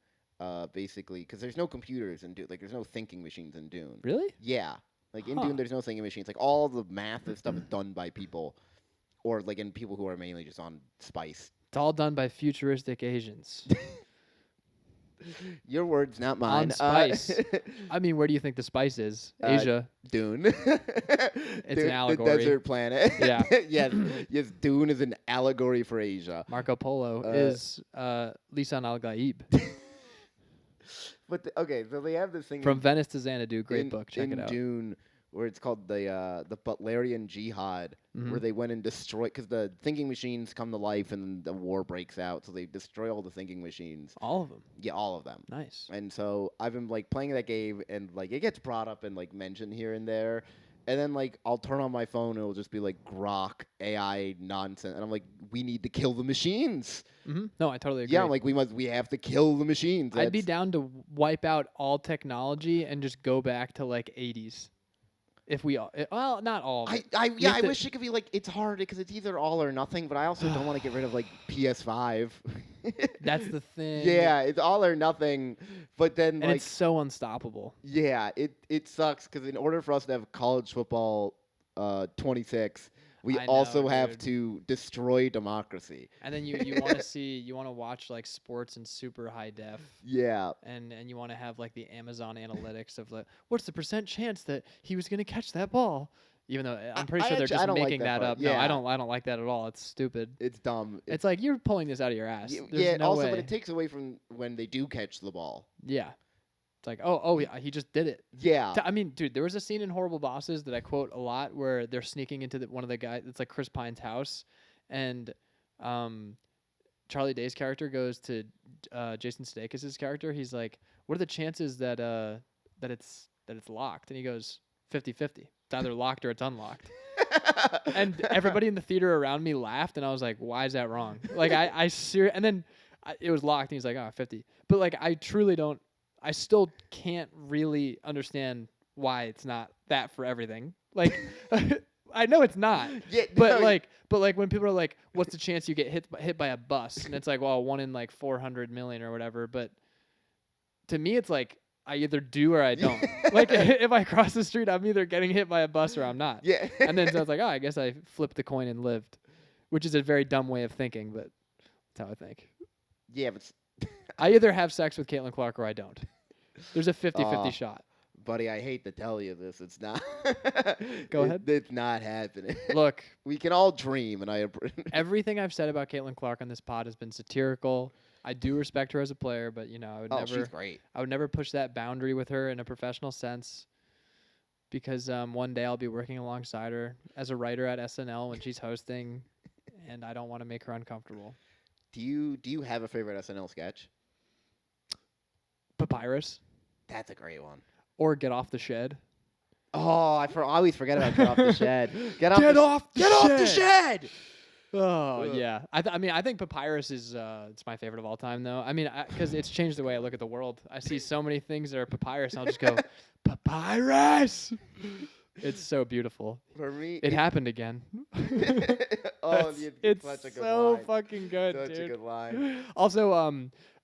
basically, because there's no computers in Dune, like there's no thinking machines in Dune. Really? Yeah, like in Huh. Dune, there's no thinking machines. Like all the math and stuff is done by people, or like in people who are mainly just on spice. It's all done by futuristic Asians. Your words, not mine. On spice. I mean, where do you think the spice is? Asia. Dune. It's an allegory. The desert planet. Yeah. yes. Dune is an allegory for Asia. Marco Polo is Lisan al-Gaib. But okay, so they have this thing From Venice to Xanadu. Great book. Check in it out. Dune, where it's called the Butlerian Jihad, where they went and destroyed because the thinking machines come to life and the war breaks out, so they destroy all the thinking machines. All of them. Yeah, all of them. Nice. And so I've been like playing that game, and like it gets brought up and like mentioned here and there, and then like I'll turn on my phone and it'll just be like Grok AI nonsense, and I'm like, we need to kill the machines. No, I totally agree. Yeah, I'm like we have to kill the machines. I'd be That's- down to wipe out all technology and just go back to like 80s. If we all, well, not all. Of it. I You have I to- wish it could be like it's hard because it's either all or nothing, but I also don't want to get rid of like PS5. That's the thing. Yeah, it's all or nothing, but then And like it's so unstoppable. yeah, it sucks because in order for us to have college football 26, we I know, also have dude. to destroy democracy. And then you want to you want to watch like sports in super high def. Yeah. And you want to have like the Amazon analytics of like, what's the % chance that he was going to catch that ball? Even though I'm pretty I sure they're actually- I just don't like making that that part. up. No, Yeah. I don't like that at all. It's stupid. It's dumb. It's like you're pulling this out of your ass. There's yeah, no also, way. but it takes away from when they do catch the ball. Yeah. It's like, oh, yeah, he just did it. Yeah. I mean, dude, there was a scene in Horrible Bosses that I quote a lot where they're sneaking into one of the guys. It's like Chris Pine's house, and Charlie Day's character goes to Jason Sudeikis' character. He's like, "What are the chances that it's locked?" And he goes, 50-50. It's either locked or it's unlocked. And everybody in the theater around me laughed, and I was like, "Why is that wrong?" Like and then it was locked, and he's like, "Oh, 50." But like, I truly don't. I still can't really understand why it's not that for everything. Like, I know it's not. Yeah, But no, like when people are like, "What's the chance you get hit by a bus?" And it's like, well, 1 in like 400 million or whatever. But to me, it's like I either do or I don't. Like if I cross the street, I'm either getting hit by a bus or I'm not. Yeah. And then so it's like, oh, I guess I flipped the coin and lived, which is a very dumb way of thinking, but that's how I think. Yeah, but I either have sex with Caitlin Clark or I don't. There's a 50-50 shot. buddy, I hate to tell you this. It's not. Go ahead. It's not happening. Look, We can all dream, and everything I've said about Caitlin Clark on this pod has been satirical. I do respect her as a player, but I would Oh, never. she's great. I would never push that boundary with her in a professional sense, because one day I'll be working alongside her as a writer at SNL when she's hosting, and I don't want to make her uncomfortable. Do you have a favorite SNL sketch? Papyrus That's a great one. or Get Off the Shed. Oh, I always forget about Get Off the Shed. Get Get the off the Get off the shed! shed! Oh Ugh. yeah, I think Papyrus is it's my favorite of all time though. I mean, because it's changed the way I look at the world. I see so many things that are Papyrus, and I'll just go Papyrus. It's so beautiful. For me, It happened again. oh, it's such a good so line. fucking good, Such dude. a good line. Also,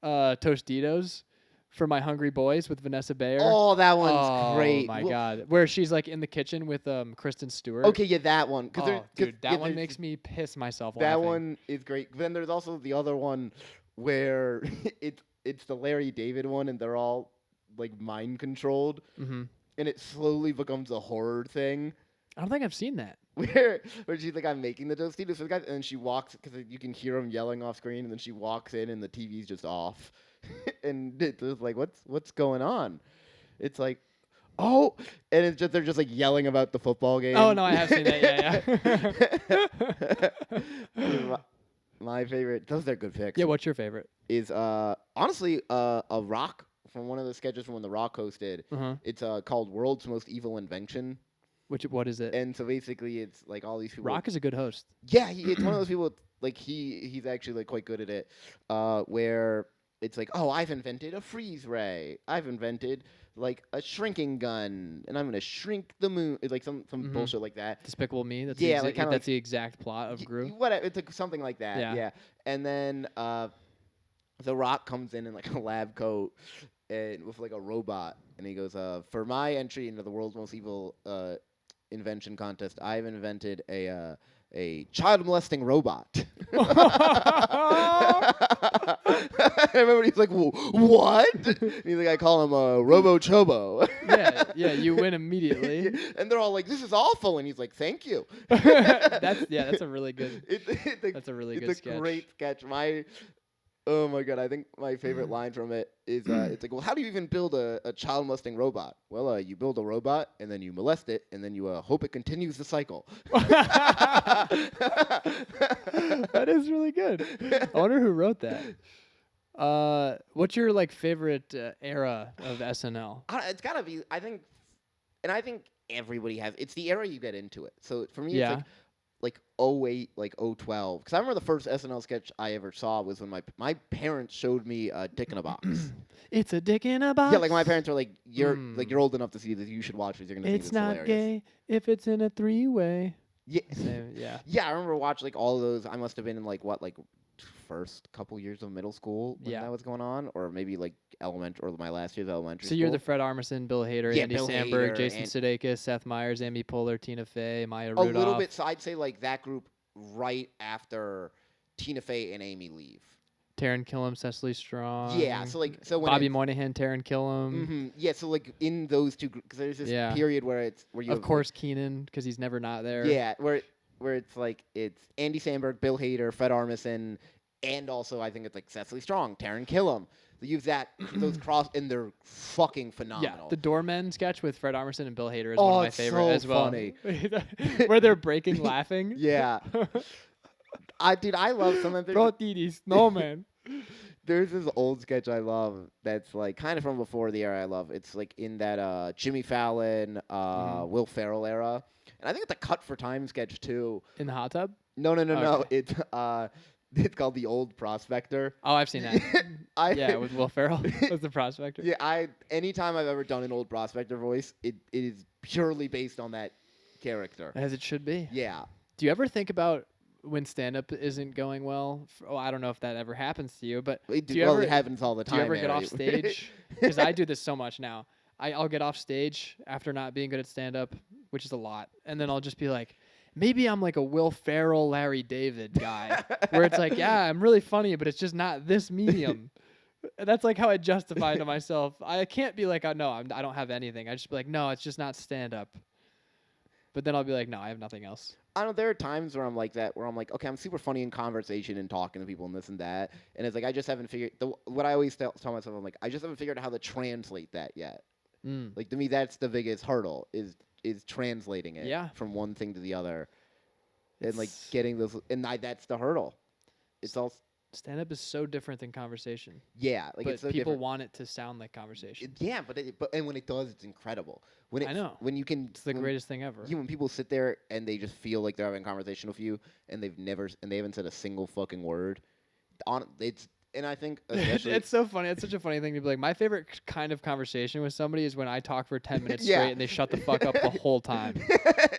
Tostitos For My Hungry Boys with Vanessa Bayer. Oh, that one's great. Oh my Well, god, where she's like in the kitchen with Kristen Stewart. Okay, yeah, that one. Dude, that one makes me piss myself that laughing. one is great. Then there's also the other one where it's the Larry David one, and they're all like mind controlled, Mm-hmm. and it slowly becomes a horror thing. I don't think I've seen that. Where she's like, I'm making the Tostitos for the guys, and then she walks because you can hear them yelling off screen, and then she walks in, and the TV's just off, and it's like, what's going on? It's like, oh, and it's just they're just like yelling about the football game. Oh no, I have seen that. Yeah. My favorite, those are good picks. Yeah, what's your favorite? Is honestly a Rock from one of the sketches from when the Rock hosted. Uh-huh. It's called World's Most Evil Invention. What is it? And so basically, it's like all these people. Rock is a good host. Yeah, it's one of those people. Like he's actually like quite good at it. Where it's like, oh, I've invented a freeze ray. I've invented like a shrinking gun, and I'm gonna shrink the moon. It's like some bullshit like that. Despicable Me. That's Yeah, that's the exact plot of Gru. Whatever. It's like something like that. Yeah. Yeah. And then The Rock comes in like a lab coat and with like a robot, and he goes, "For my entry into the world's most evil invention contest, I've invented a child molesting robot." Everybody's like, "What?" And he's like, "I call him Robo Chobbo." yeah, you win immediately. And they're all like, "This is awful," and he's like, "Thank you." That's a really good. That's a really good sketch. It's a great sketch. Oh my god, I think my favorite line from it is it's like, well, how do you even build a child molesting robot? Well, you build a robot, and then you molest it, and then you hope it continues the cycle. That is really good. I wonder who wrote that. What's your like favorite era of SNL? It's gotta be, I think everybody has. It's the era you get into it. So for me, Yeah. it's like 08, like 012. Because I remember the first SNL sketch I ever saw was when my parents showed me Dick in a Box. It's a dick in a box. Yeah, like my parents were like, you're old enough to see this. You should watch this. You're gonna think It's it's not hilarious. gay if it's in a three-way. Yeah, Yeah. yeah. I remember watching like all of those. I must have been in like first couple years of middle school when that was going on, or maybe like elementary, or my last year of elementary. So school. you're the Fred Armisen, Bill Hader, Andy Bill Samberg, Hader, Jason and Sudeikis, Seth Meyers, Amy Poehler, Tina Fey, Maya a Rudolph. little bit. So I'd say like that group right after Tina Fey and Amy leave. Taron Killam, Cecily Strong. Yeah. So when Bobby Moynihan, Taron Killam. Mm-hmm, yeah. So like in those two, because there's this period where you of course Keenan, because he's never not there. Yeah, where it's like it's Andy Samberg, Bill Hader, Fred Armisen, and also I think it's like Cecily Strong, Taron Killam. So you have those cross, and they're fucking phenomenal. Yeah, the Doormen sketch with Fred Armisen and Bill Hader is one of my favorite so as well. Funny. Where they're breaking laughing. Yeah. I love some of Bro, snowman. There's this old sketch I love that's like kind of from before the era I love. It's like in that Jimmy Fallon, Will Ferrell era. And I think it's a Cut for Time sketch too. In the hot tub? No. It's called The Old Prospector. Oh, I've seen that. Yeah, with Will Ferrell as the prospector. Yeah, anytime I've ever done an Old Prospector voice, it is purely based on that character. As it should be. Yeah. Do you ever think about when stand-up isn't going well? I don't know if that ever happens to you, but it happens all the time. Do you ever get off stage? Because I do this so much now. I'll get off stage after not being good at stand-up, which is a lot, and then I'll just be like, maybe I'm like a Will Ferrell, Larry David guy, where it's like, yeah, I'm really funny, but it's just not this medium. That's like how I justify to myself. I can't be like, oh, no, I don't have anything. I just be like, no, it's just not stand-up. But then I'll be like, no, I have nothing else. I don't know. There are times where I'm like that, where I'm like, okay, I'm super funny in conversation and talking to people and this and that. And it's like, I just haven't figured, what I always tell myself, I'm like, I just haven't figured out how to translate that yet. Like, to me, that's the biggest hurdle is translating it from one thing to the other. And like getting those, and that's the hurdle. It's all. Stand-up is so different than conversation. Yeah, like but it's so people different. Want it to sound like conversation. But when it does, it's incredible. I know. When you can, it's the greatest thing ever. When people sit there and they just feel like they're having a conversation with you, and they haven't said a single fucking word. And I think especially it's so funny. It's such a funny thing to be like, my favorite kind of conversation with somebody is when I talk for 10 minutes Yeah. straight and they shut the fuck up the whole time.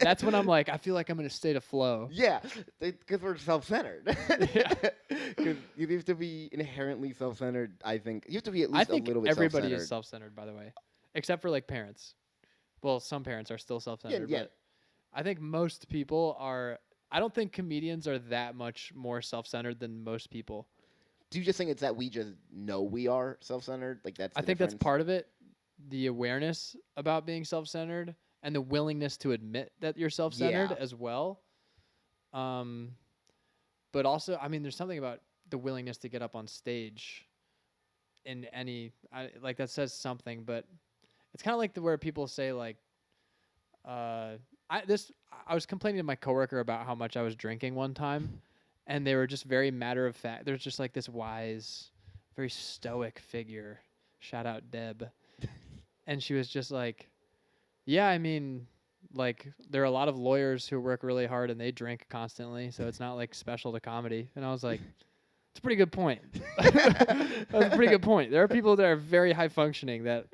That's when I'm like, I feel like I'm in a state of flow. Yeah, because we're self-centered. Yeah. Because you have to be inherently self-centered. I think you have to be at I least a think little bit everybody self-centered. is self-centered, by the way, except for like parents. Well, some parents are still self-centered, Yeah. but I think most people are. I don't think comedians are that much more self-centered than most people. Do you just think it's that we just know we are self-centered? Like that's. I think that's part of it. The awareness about being self-centered and the willingness to admit that you're self-centered Yeah. as well. But also, I mean, there's something about the willingness to get up on stage in any like that says something, but it's kind of like where people say like, I was complaining to my coworker about how much I was drinking one time, and they were just very matter of fact. There's just like this wise, very stoic figure. Shout out Deb. And she was just like, yeah, I mean, like there are a lot of lawyers who work really hard and they drink constantly, so it's not like special to comedy. And I was like, it's a pretty good point. That's a pretty good point. There are people that are very high functioning that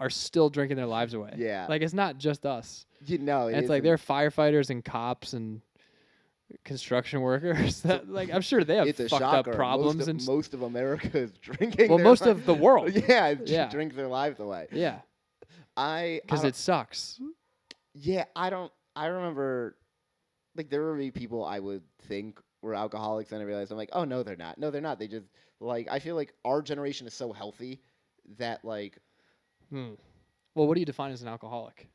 are still drinking their lives away. Yeah. Like it's not just us. You know, It's like there are firefighters and cops and construction workers that like I'm sure they have it's a fucked shocker. up problems Most of America is drinking. well, their most li- of the world. yeah, drink their lives away. Yeah. Because it sucks. Yeah, I remember, like there were people I would think were alcoholics, and I realized I'm like, oh no, they're not. No, they're not. They just like I feel like our generation is so healthy that like. Well, what do you define as an alcoholic?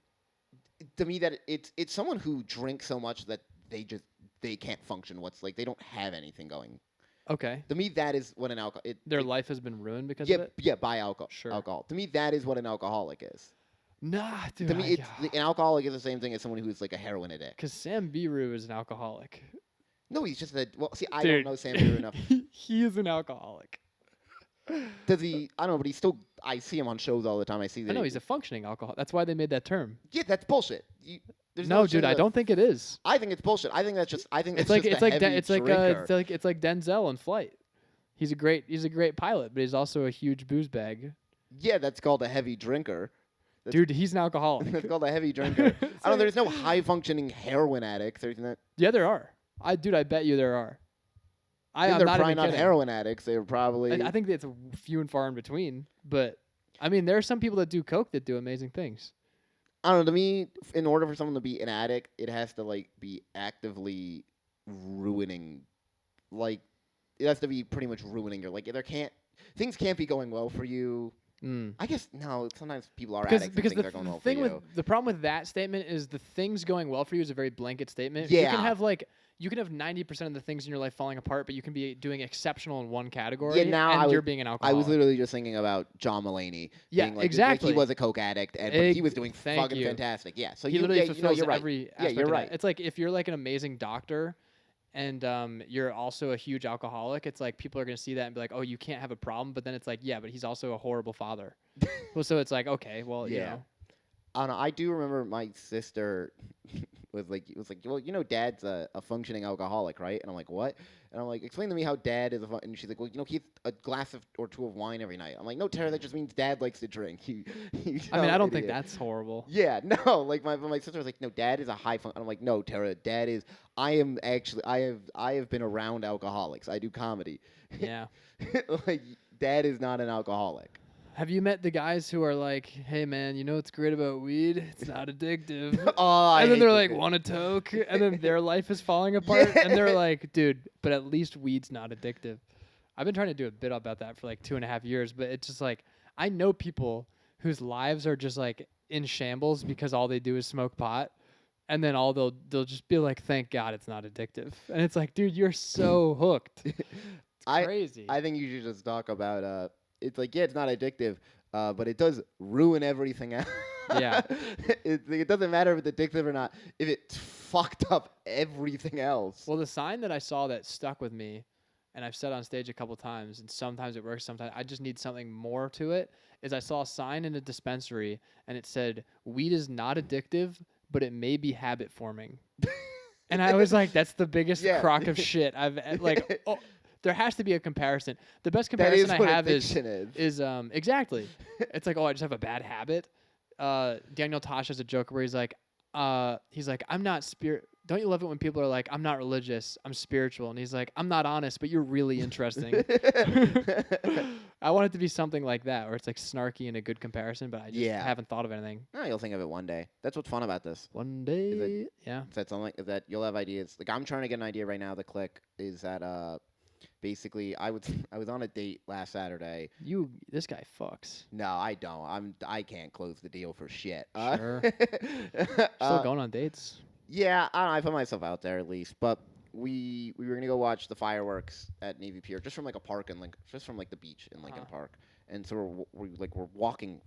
To me, that it's someone who drinks so much that they can't function. What's like they don't have anything going. Okay. To me, that is what an Their life has been ruined because yeah, of it? yeah, by alcohol. Sure. Alcohol. To me, that is what an alcoholic is. Nah, dude. To me, an alcoholic is the same thing as someone who's like a heroin addict. Because Sam Biru is an alcoholic. No, he's just a. Well, see, I Dude. don't know Sam Beer enough. He is an alcoholic. Does he? I don't know, but he's still. I see him on shows all the time. I see that. I know he's a functioning alcoholic. That's why they made that term. Yeah, that's bullshit. There's No, such dude, thing I as- don't think it is. I think it's bullshit. I think that's just. I think It's that's like just a heavy it's like drinker. it's like Denzel in Flight. He's a great pilot, but he's also a huge booze bag. Yeah, that's called a heavy drinker. Dude, he's an alcoholic. That's called a heavy drinker. I don't know. There's no high functioning heroin addicts or anything. That, Yeah, there are. I bet you there are. I'm they're not probably even not kidding. heroin addicts. They're probably. I think it's few and far in between. But I mean, there are some people that do coke that do amazing things. I don't know. To me, in order for someone to be an addict, it has to like be actively ruining. Like, it has to be pretty much ruining your. Like, things can't be going well for you. I guess no. Sometimes people are addicts Because and the things are going well thing for with you. the problem with that statement is the things going well for you is a very blanket statement. Yeah. You can have 90% of the things in your life falling apart, but you can be doing exceptional in one category. Yeah, now and I you're was- being an I alcoholic. was literally just thinking about John Mulaney. Yeah, being like, exactly. Like he was a coke addict, but he was doing Thank fucking you. fantastic. Yeah, so He literally fulfills you're right. every Yeah, aspect you're of right. that. It's like if you're like an amazing doctor and you're also a huge alcoholic, it's like people are going to see that and be like, oh, you can't have a problem. But then it's like, yeah, but he's also a horrible father. Well, so it's like, okay, well, you know. I don't know. I do remember my sister was like, well, you know, Dad's a functioning alcoholic, right? And I'm like, what? And I'm like, explain to me how Dad is and she's like, well, you know, he has a glass or two of wine every night. I'm like, no, Tara, that just means Dad likes to drink. I mean, I don't think that's horrible. Yeah, no, like my sister was like, no, Dad is a high fun. I'm like, no, Tara, Dad is. I have been around alcoholics. I do comedy. Yeah. Like, Dad is not an alcoholic. Have you met the guys who are like, hey, man, you know what's great about weed? It's not addictive. I and then hate they're this like, shit. want a toke? And then their life is falling apart. Yeah. And they're like, dude, but at least weed's not addictive. I've been trying to do a bit about that for like 2.5 years, but it's just like, I know people whose lives are just like in shambles because all they do is smoke pot. And then they'll just be like, thank God it's not addictive. And it's like, dude, you're so hooked. It's crazy. I think you should just talk about it's like, yeah, it's not addictive, but it does ruin everything else. Yeah. It doesn't matter if it's addictive or not. If it's fucked up everything else. Well, the sign that I saw that stuck with me, and I've said on stage a couple times, and sometimes it works, sometimes I just need something more to it, is I saw a sign in a dispensary, and it said, weed is not addictive, but it may be habit forming. And I was like, that's the biggest Yeah. crock of shit I've like. Oh, there has to be a comparison. The best That is comparison I what have addiction is exactly. It's like, oh, I just have a bad habit. Daniel Tosh has a joke where he's like, I'm not spirit. Don't you love it when people are like, I'm not religious, I'm spiritual, and he's like, I'm not honest, but you're really interesting. I want it to be something like that, where it's like snarky and a good comparison, but I just haven't thought of anything. No, you'll think of it one day. That's what's fun about this. One day, yeah. Is that you'll have ideas. Like I'm trying to get an idea right now. The click is that basically I was on a date last Saturday. This guy fucks. No, I don't. I can't close the deal for shit. Sure. Still going on dates. Yeah, I don't know, I put myself out there at least, but we were gonna go watch the fireworks at Navy Pier, just from like a park in just from like the beach in Lincoln Park, and so we're walking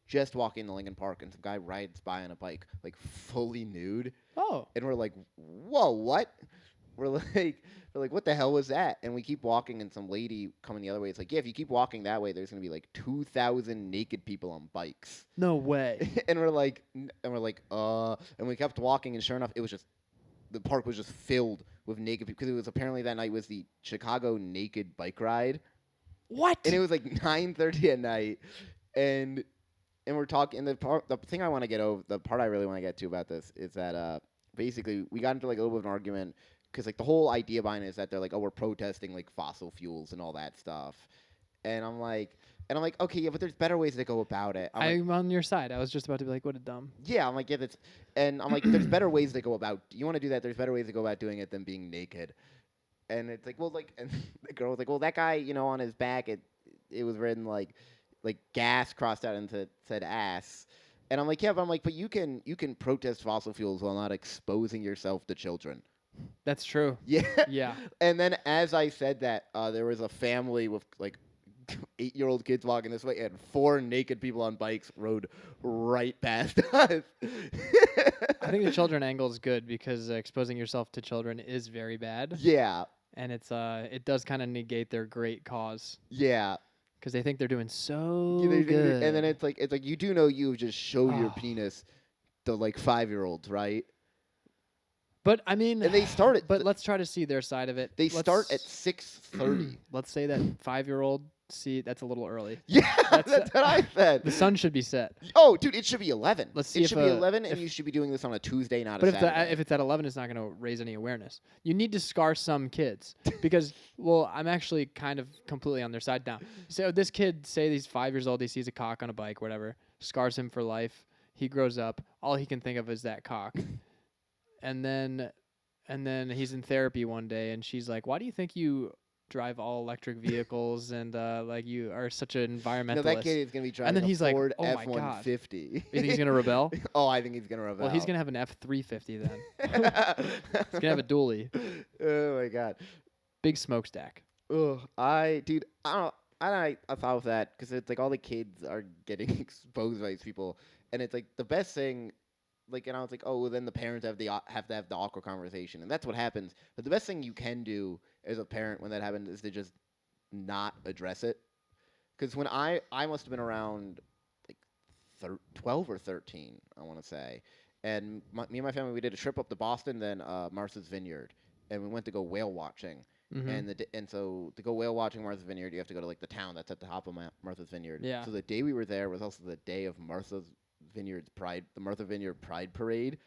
just walking to Lincoln Park, and some guy rides by on a bike like fully nude. Oh. And we're like, whoa, what? We're like, what the hell was that? And we keep walking, and some lady coming the other way. It's like, yeah, if you keep walking that way, there's gonna be like 2,000 naked people on bikes. No way. and we're like, and we kept walking, and sure enough, the park was just filled with naked people, because it was apparently that night was the Chicago Naked Bike Ride. What? And it was like 9:30 at night, and we're talking. And the thing I want to get over, the part I really want to get to about this is that basically we got into like a little bit of an argument. Because like the whole idea behind it is that they're like, oh, we're protesting like fossil fuels and all that stuff, and I'm like, okay, yeah, but there's better ways to go about it. I'm on your side. I was just about to be like, what a dumb. Yeah, I'm like, yeah, and I'm like, there's better ways to go about. You want to do that? There's better ways to go about doing it than being naked. And it's like, well, like, and the girl was like, well, that guy, on his back, it was written like gas crossed out and said ass. And I'm like, yeah, but you can protest fossil fuels while not exposing yourself to children. That's true. Yeah. Yeah. And then as I said that, there was a family with like 8-year-old kids walking this way, and 4 naked people on bikes rode right past us. I think the children angle is good because exposing yourself to children is very bad. Yeah. And it does kind of negate their great cause. Yeah. Because they think they're doing so good. And then it's like you do know you just showed your penis to like 5-year-olds, right? But I mean, and they start at. But let's try to see their side of it. Start at 6:30. Let's say that 5-year-old. See, that's a little early. Yeah, that's what I said. The sun should be set. Oh, dude, it should be 11. Let's see. It should be 11, and you should be doing this on a Tuesday, not a Saturday. But if it's at 11, it's not going to raise any awareness. You need to scar some kids because, well, I'm actually kind of completely on their side now. So this kid, say he's 5 years old, he sees a cock on a bike, whatever, scars him for life. He grows up, all he can think of is that cock, and then he's in therapy one day, and she's like, "Why do you think you drive all electric vehicles and like you are such an environmentalist?" No, that kid is gonna be driving and then he's a Ford like, "Oh my God. F-150. You think he's gonna rebel? Oh, I think he's gonna rebel. Well, he's gonna have an F-350 then. He's gonna have a dually. Oh my God. Big smokestack. Ugh, I thought of that because it's like all the kids are getting exposed by these people, and it's like the best thing. Like, and I was like, oh, well, then the parents have to have the awkward conversation, and that's what happens. But the best thing you can do as a parent when that happens is to just not address it. Because when I must have been around like 12 or 13, I want to say, and me and my family, we did a trip up to Boston, then Martha's Vineyard, and we went to go whale watching. Mm-hmm. And so to go whale watching Martha's Vineyard, you have to go to like the town that's at the top of Martha's Vineyard. Yeah. So the day we were there was also the day of Martha's Vineyard's Pride, the Martha Vineyard Pride Parade,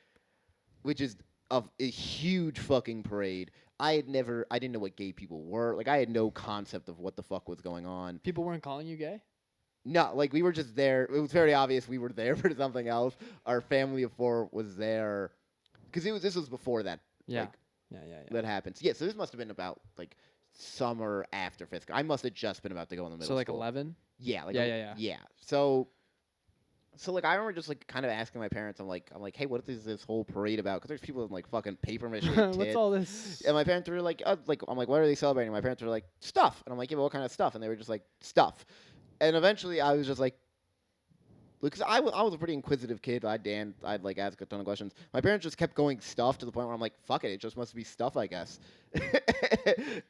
which is a huge fucking parade. I didn't know what gay people were. Like, I had no concept of what the fuck was going on. People weren't calling you gay? No, like, we were just there. It was very obvious we were there for something else. Our family of 4 was there. Because this was before that. Yeah. Like, yeah. That happens. Yeah, so this must have been about, like, summer after 5th grade. I must have just been about to go in the middle school. So, like, 11? Yeah. Like Yeah. So, like, I remember just, like, kind of asking my parents, I'm like, hey, what is this whole parade about? Because there's people in, like, fucking paper mache What's all this? And my parents were like, I'm like, what are they celebrating? My parents were like, stuff. And I'm like, yeah, but what kind of stuff? And they were just like, stuff. And eventually I was just like, because I was a pretty inquisitive kid. I'd like, ask a ton of questions. My parents just kept going stuff to the point where I'm like, fuck it, it just must be stuff, I guess.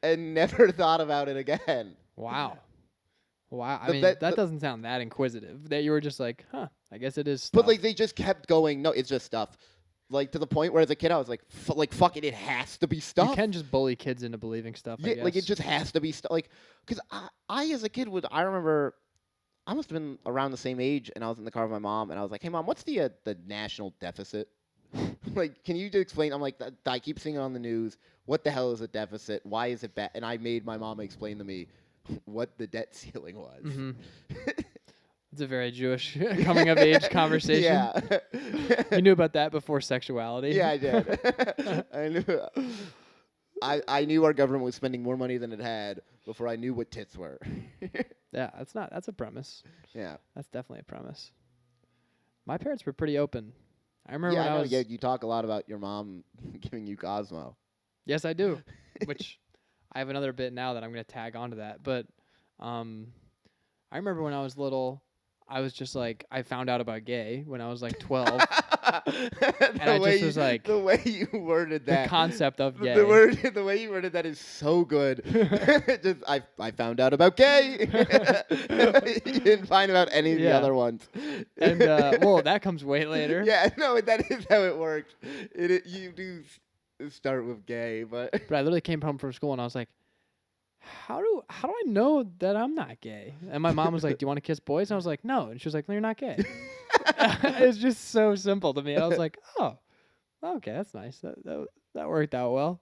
And never thought about it again. Wow. I mean, that doesn't sound that inquisitive. That you were just like, huh, I guess it is stuff. But, like, they just kept going, no, it's just stuff. Like to the point where as a kid I was like, fuck it has to be stuff. You can just bully kids into believing stuff. I Yeah, guess. like it just has to be stuff. Like, because I as a kid I remember I must have been around the same age, and I was in the car with my mom, and I was like, "Hey, Mom, what's the national deficit?" Like, can you just explain? I'm like, I keep seeing it on the news. What the hell is a deficit? Why is it bad? And I made my mom explain to me what the debt ceiling was. Mm-hmm. It's a very Jewish coming of age conversation. Yeah. You knew about that before sexuality. Yeah, I did. I knew. I knew our government was spending more money than it had before I knew what tits were. Yeah, that's a premise. Yeah. That's definitely a premise. My parents were pretty open. I remember when I was... Yeah, you talk a lot about your mom giving you Cosmo. Yes, I do. Which I have another bit now that I'm going to tag onto that. But I remember when I was little, I was just like, I found out about gay when I was like 12. And I just was like... The way you worded that. The concept of gay. The way you worded that is so good. Just, I found out about gay. You didn't find out any of the other ones. And, well, that comes way later. Yeah, no, that is how it works. You do start with gay, but... But I literally came home from school and I was like, how do I know that I'm not gay? And my mom was like, do you want to kiss boys? And I was like, no. And she was like, no, you're not gay. It's just so simple to me. And I was like, oh, okay, that's nice. That worked out well.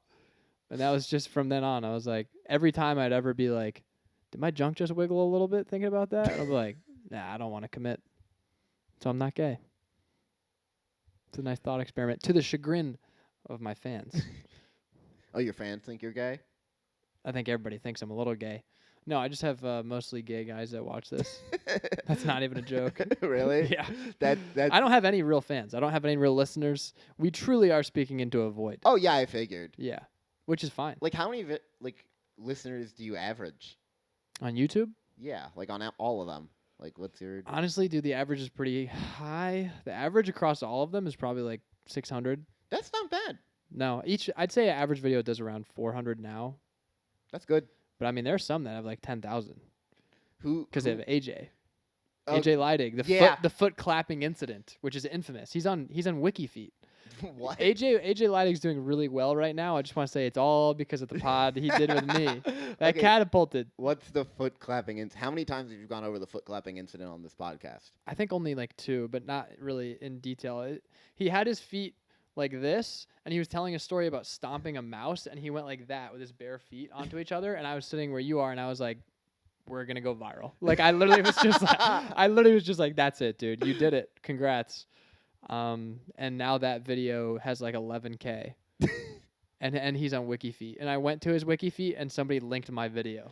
And that was just from then on. I was like, every time I'd ever be like, did my junk just wiggle a little bit thinking about that? And I'd be like, nah, I don't want to commit. So I'm not gay. It's a nice thought experiment to the chagrin of my fans. Oh, your fans think you're gay? I think everybody thinks I'm a little gay. No, I just have mostly gay guys that watch this. That's not even a joke. Really? Yeah. That's I don't have any real fans. I don't have any real listeners. We truly are speaking into a void. Oh, yeah, I figured. Yeah, which is fine. Like, how many listeners do you average? On YouTube? Yeah, like on all of them. Like, what's your... Honestly, dude, the average is pretty high. The average across all of them is probably like 600. That's not bad. No, I'd say an average video does around 400 now. That's good. But I mean, there's some that have like 10,000. Because they have AJ. Oh, AJ Leidig, the foot clapping incident, which is infamous. He's on WikiFeet. What? AJ Leidig's doing really well right now. I just want to say it's all because of the pod he did with me. That catapulted. What's the foot clapping incident? How many times have you gone over the foot clapping incident on this podcast? I think only like 2, but not really in detail. He had his feet like this, and he was telling a story about stomping a mouse, and he went like that with his bare feet onto each other, and I was sitting where you are, and I was like, we're gonna go viral. Like I literally was just like, that's it, dude. You did it. Congrats. And now that video has like 11K. and he's on WikiFeet. And I went to his WikiFeet and somebody linked my video.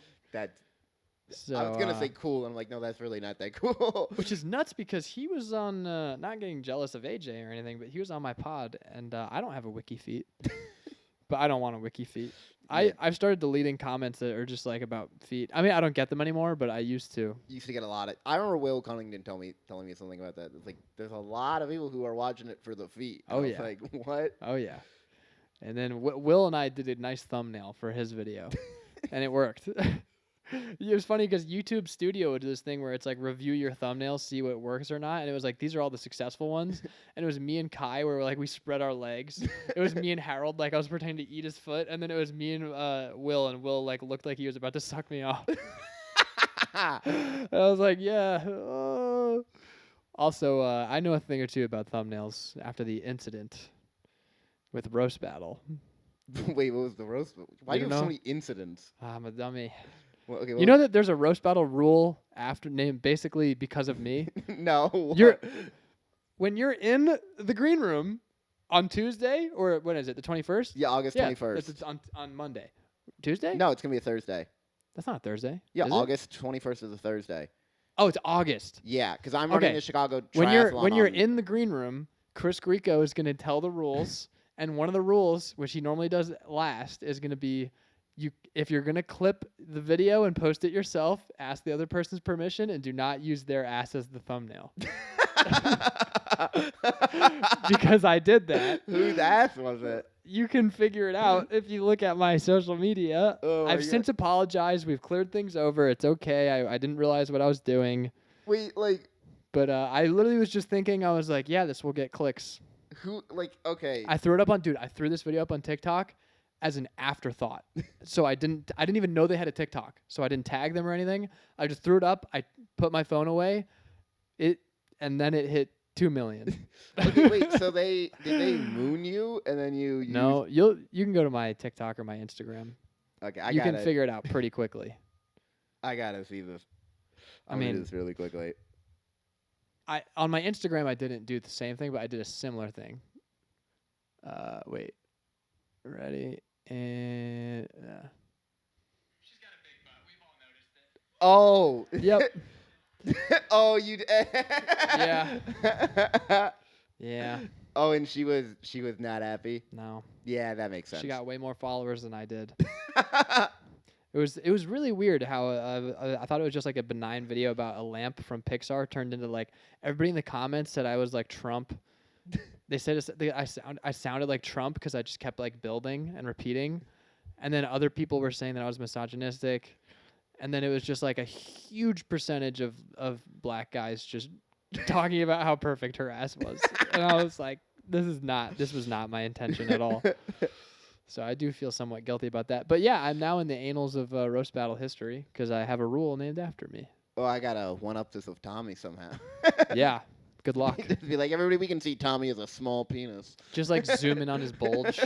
So, I was gonna say cool, and I'm like, no, that's really not that cool. Which is nuts because he was on, not getting jealous of AJ or anything, but he was on my pod, and I don't have a WikiFeet. But I don't want a WikiFeet. Yeah. I've started deleting comments that are just like about feet. I mean, I don't get them anymore, but I used to. You used to get a lot of... I remember Will Cunnington telling me something about that. It's like, there's a lot of people who are watching it for the feet. Oh, yeah. Like, what? Oh, yeah. And then Will and I did a nice thumbnail for his video, and it worked. It was funny because YouTube Studio would do this thing where it's like review your thumbnails, see what works or not. And it was like, these are all the successful ones. And it was me and Kai where we spread our legs. It was me and Harold, like I was pretending to eat his foot. And then it was me and Will, and Will like looked like he was about to suck me off. And I was like, yeah. Also, I know a thing or two about thumbnails after the incident with Roast Battle. Wait, what was the roast? Why do you have so many incidents? I'm a dummy. Well, okay, you know that there's a Roast Battle rule named basically because of me? No. When you're in the green room on Tuesday, or when is it, the 21st? Yeah, August 21st. It's on Monday. Tuesday? No, it's going to be a Thursday. That's not a Thursday. Yeah, August 21st is a Thursday. Oh, it's August. Yeah, because I'm running the Chicago Triathlon. When you're in the green room, Chris Grieco is going to tell the rules, and one of the rules, which he normally does last, is going to be, if you're going to clip the video and post it yourself, ask the other person's permission and do not use their ass as the thumbnail. Because I did that. Whose ass was it? You can figure it out if you look at my social media. I've since apologized. We've cleared things over. It's okay. I didn't realize what I was doing. Wait, But I literally was just thinking, I was like, yeah, this will get clicks. Who like okay? I threw it up on I threw this video up on TikTok as an afterthought. So I didn't even know they had a TikTok. So I didn't tag them or anything. I just threw it up. I put my phone away. And then it hit 2 million. Okay, wait. So did they moon you and then you? No, you can go to my TikTok or my Instagram. Okay, you can figure it out pretty quickly. I gotta see this. I mean, do this really quickly. On my Instagram I didn't do the same thing, but I did a similar thing. Wait, ready and. She's got a big butt. We've all noticed it. Oh. Yep. Oh, you. Yeah. Yeah. Oh, and she was not happy. No. Yeah, that makes sense. She got way more followers than I did. It was really weird how I thought it was just like a benign video about a lamp from Pixar turned into like everybody in the comments said I was like Trump. They said I sounded like Trump because I just kept like building and repeating, and then other people were saying that I was misogynistic, and then it was just like a huge percentage of black guys just talking about how perfect her ass was, and I was like, this was not my intention at all. So I do feel somewhat guilty about that. But yeah, I'm now in the annals of roast battle history because I have a rule named after me. Oh, I gotta one up this with Tommy somehow. Yeah. Good luck. Just be like, everybody, we can see Tommy as a small penis. Just like zoom in on his bulge.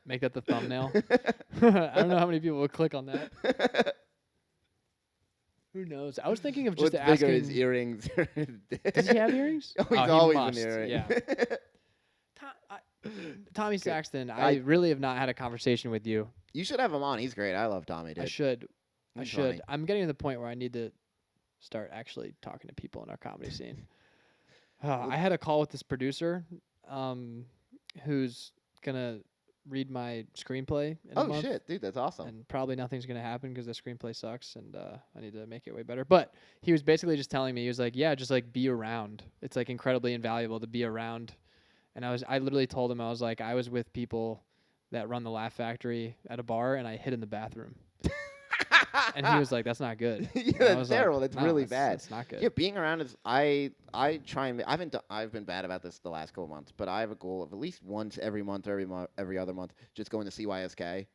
Make that the thumbnail. I don't know how many people would click on that. Who knows? I was thinking of just What's asking. bigger, his earrings? Does he have earrings? Oh, he's he always must, in earrings. Yeah. Tommy Saxton, I really have not had a conversation with you. You should have him on. He's great. I love Tommy, dude. I should. He's funny. I'm getting to the point where I need to start actually talking to people in our comedy scene. I had a call with this producer who's going to read my screenplay in a month. Shit, dude, that's awesome. And probably nothing's going to happen because the screenplay sucks and I need to make it way better. But he was basically just telling me, he was like, yeah, just like be around. It's like incredibly invaluable to be around. And I literally told him, I was like, I was with people that run the Laugh Factory at a bar and I hid in the bathroom. And he was like, that's not good. Yeah, that's terrible. That's really bad. That's not good. Yeah, being around is I try and I've been bad about this the last couple months, but I have a goal of at least once every month or every other month just going to CYSK.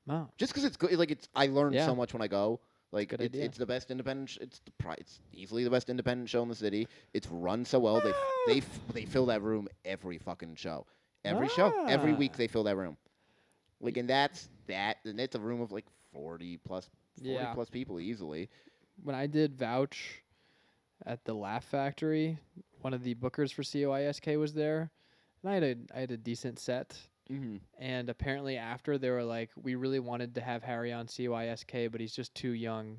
Wow. Just because it's good, like I learn so much when I go. Like it's the best independent. It's easily the best independent show in the city. It's run so well. They fill that room every fucking show. Every show, every week they fill that room. Like, and that's that. And it's a room of like 40 plus people easily. When I did Vouch at the Laugh Factory, one of the bookers for CYSK was there, and I had a decent set. Mm-hmm. And apparently after they were like, we really wanted to have Harry on CYSK, but he's just too young.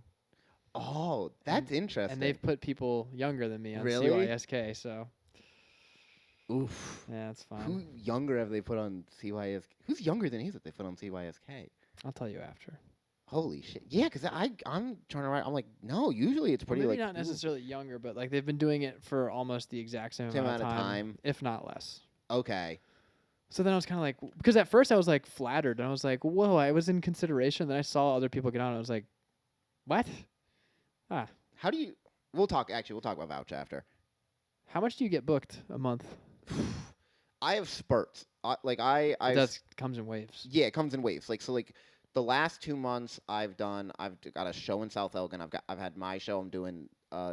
Oh, that's interesting. And they've put people younger than me on Really? CYSK, so. Oof. Yeah, that's fine. Who younger have they put on CYSK? Who's younger than he that they put on CYSK? I'll tell you after. Holy shit. Yeah, because I'm trying to write. I'm like, no, usually it's pretty Maybe like. not necessarily younger, but like they've been doing it for almost the exact same amount of time, if not less. Okay. So then I was kind of like, because at first I was like flattered, and I was like, whoa, I was in consideration. Then I saw other people get on, and I was like, what? How do you? We'll talk about Vouch after. How much do you get booked a month? I have spurts. That comes in waves. Yeah, it comes in waves. Like the last 2 months I've got a show in South Elgin. I've had my show. I'm doing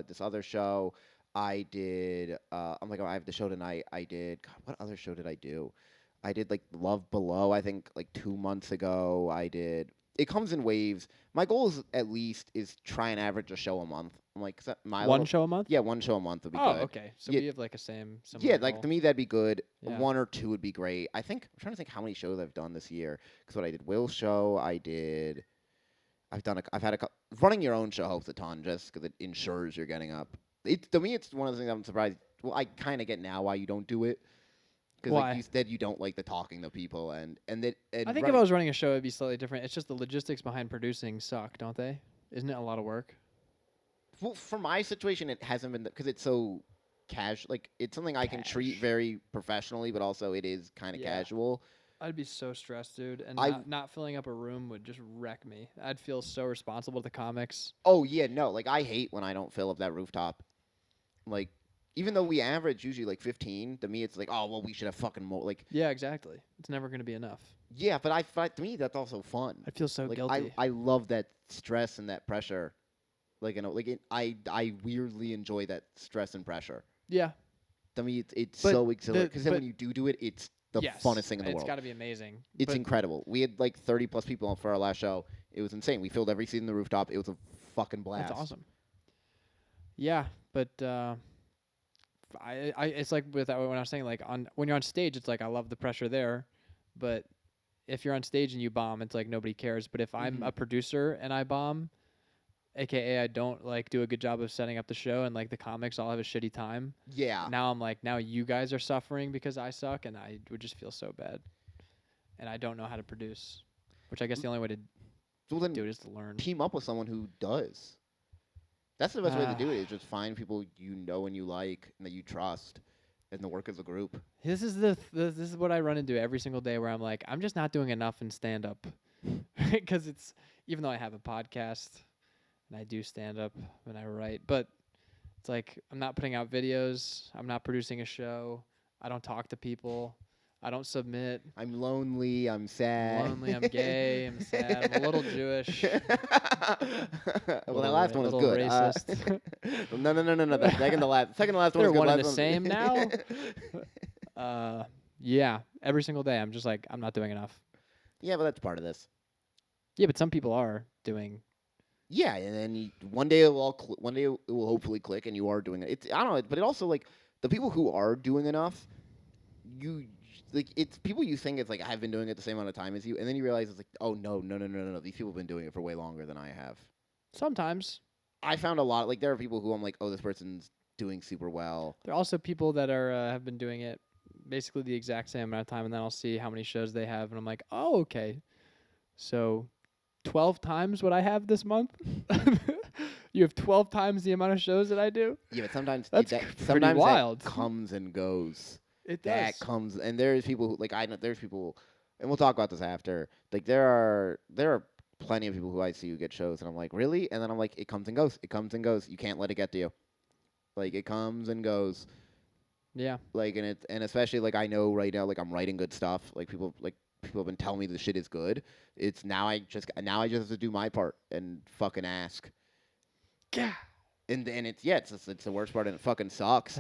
this other show. I did. I'm like, oh, I have the show tonight. I did. God, what other show did I do? I did like Love Below. I think like 2 months ago. I did. It comes in waves. My goal is at least try and average a show a month. I'm like, one show a month? Yeah, one show a month would be good. Oh, okay. So we have like a same. Yeah, like to me that'd be good. Yeah. 1 or 2 would be great. I'm trying to think how many shows I've done this year. Because what I did, Will's show, I've had running your own show helps a ton just because it ensures you're getting up. To me, it's one of the things I'm surprised. Well, I kind of get now why you don't do it. Because like you said, you don't like the talking to people and I think if I was running a show, it'd be slightly different. It's just the logistics behind producing suck, don't they? Isn't it a lot of work? Well, for my situation, it hasn't been because it's so casual. Like it's something I can treat very professionally, but also it is kind of casual. I'd be so stressed, dude, and not filling up a room would just wreck me. I'd feel so responsible to the comics. Oh yeah, no, like I hate when I don't fill up that rooftop. Like even though we average usually like 15, to me it's like, oh well, we should have fucking more. Like, Yeah, exactly. It's never going to be enough. yeah, but to me that's also fun. I feel so Like guilty. I love that stress and that pressure. Like I weirdly enjoy that stress and pressure. Yeah. To me, it's But so exhilarating because then but- when you do it, it's the yes, funnest thing in the It's world. got to be amazing. It's But- incredible. We had like 30 plus people for our last show. It was insane. We filled every seat in the rooftop. It was a fucking blast. That's awesome. Yeah, but it's like with when I was saying like when you're on stage, it's like I love the pressure there, but if you're on stage and you bomb, it's like nobody cares. But if I'm a producer and I bomb, aka I don't like do a good job of setting up the show and like the comics all have a shitty time. Yeah. Now I'm like, now you guys are suffering because I suck, and I would just feel so bad, and I don't know how to produce, which I guess the only way to Well, then do it is to learn. team up with someone who does. That's the best way to do it. Is just find people you know and you like and that you trust, and the work as a group. This is this is what I run into every single day where I'm like, I'm just not doing enough in stand up. Because it's, even though I have a podcast and I do stand up and I write, but it's like I'm not putting out videos, I'm not producing a show, I don't talk to people, I don't submit. I'm lonely. I'm sad. I'm lonely, I'm gay, I'm sad, I'm a little Jewish. Well, that last one was good. Racist. No. The second to last one was They're good. one and Last the same now. Yeah, every single day I'm just like, I'm not doing enough. Yeah, but that's part of this. Yeah, but some people are doing. Yeah, and then one day it will one day it will hopefully click, and you are doing it. It's I don't know, but it also like the people who are doing enough, you like it's people you think it's like I've been doing it the same amount of time as you, and then you realize it's like, oh no, these people have been doing it for way longer than I have. Sometimes. I found a lot like there are people who I'm like, oh, this person's doing super well. There are also people that are have been doing it basically the exact same amount of time, and then I'll see how many shows they have, and I'm like, oh, okay. So 12 times what I have this month? You have 12 times the amount of shows that I do? Yeah, but sometimes That's pretty wild. That comes and goes. It does. That comes, and there's people who, like I know there's people, and we'll talk about this after. Like there are plenty of people who I see who get shows, and I'm like, really? And then I'm like, it comes and goes. It comes and goes. You can't let it get to you. Like it comes and goes. Yeah. Like and especially like I know right now, like I'm writing good stuff. Like people have been telling me the shit is good. It's now I just have to do my part and fucking ask. Yeah. And it's it's the worst part, and it fucking sucks.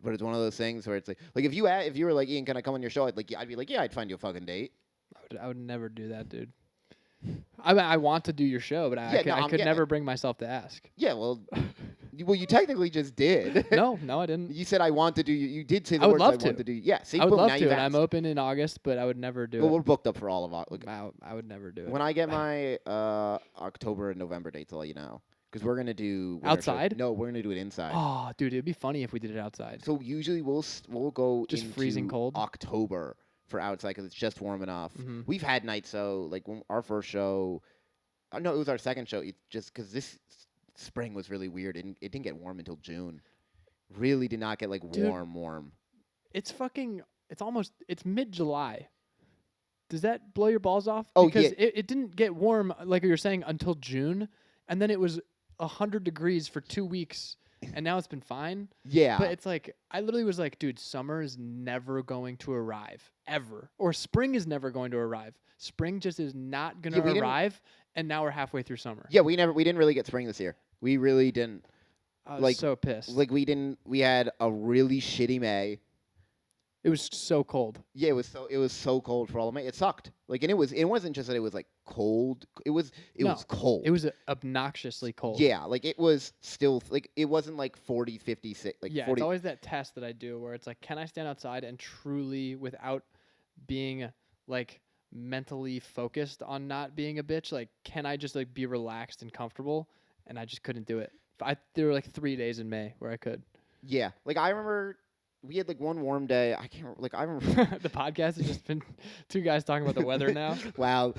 But it's one of those things where it's like if you were like, Ian, can I come on your show? I'd be like, yeah, I'd find you a fucking date. I would never do that, dude. I want to do your show, but I could never bring myself to ask. Yeah, well, you technically just did. No, I didn't. You said I want to do. You did say the I would words love I want to. do. Yeah, see, I would boom, love now to, you've and I'm asked. open in August, but I would never do Well, it. we're booked up for all of our. Like, I would never do it. when I get my October and November dates, I'll let you know. Because we're gonna do winter Outside? shows. No, we're gonna do it inside. Oh, dude, it'd be funny if we did it outside. So usually we'll go Just into freezing cold? October for outside because it's just warm enough. Mhm. We've had nights so like when our first show. No, it was our second show. It just because this spring was really weird. It didn't get warm until June. Really did not get like Dude. warm. It's mid-July. Does that blow your balls off? Oh, because yeah. it didn't get warm, like you were saying, until June, and then it was 100 degrees for 2 weeks, and now it's been fine. Yeah. But it's like, I literally was like, dude, summer is never going to arrive, ever. Or spring is never going to arrive. Spring just is not going to arrive, and now we're halfway through summer. Yeah, we didn't really get spring this year. We really didn't. I was like- so pissed. Like we had a really shitty May. It was so cold. Yeah, it was so cold for all of May. It sucked. Like, and it wasn't just that it was like cold. It was cold. It was obnoxiously cold. Yeah, like it was still like it wasn't like 40, 56, like yeah, 40. it's always that test that I do where it's like, can I stand outside and truly, without being like mentally focused on not being a bitch, like, can I just like be relaxed and comfortable? And I just couldn't do it. There were like 3 days in May where I could. Yeah, like I remember we had like one warm day. I can't like I remember. The podcast has just been two guys talking about the weather now. Wow,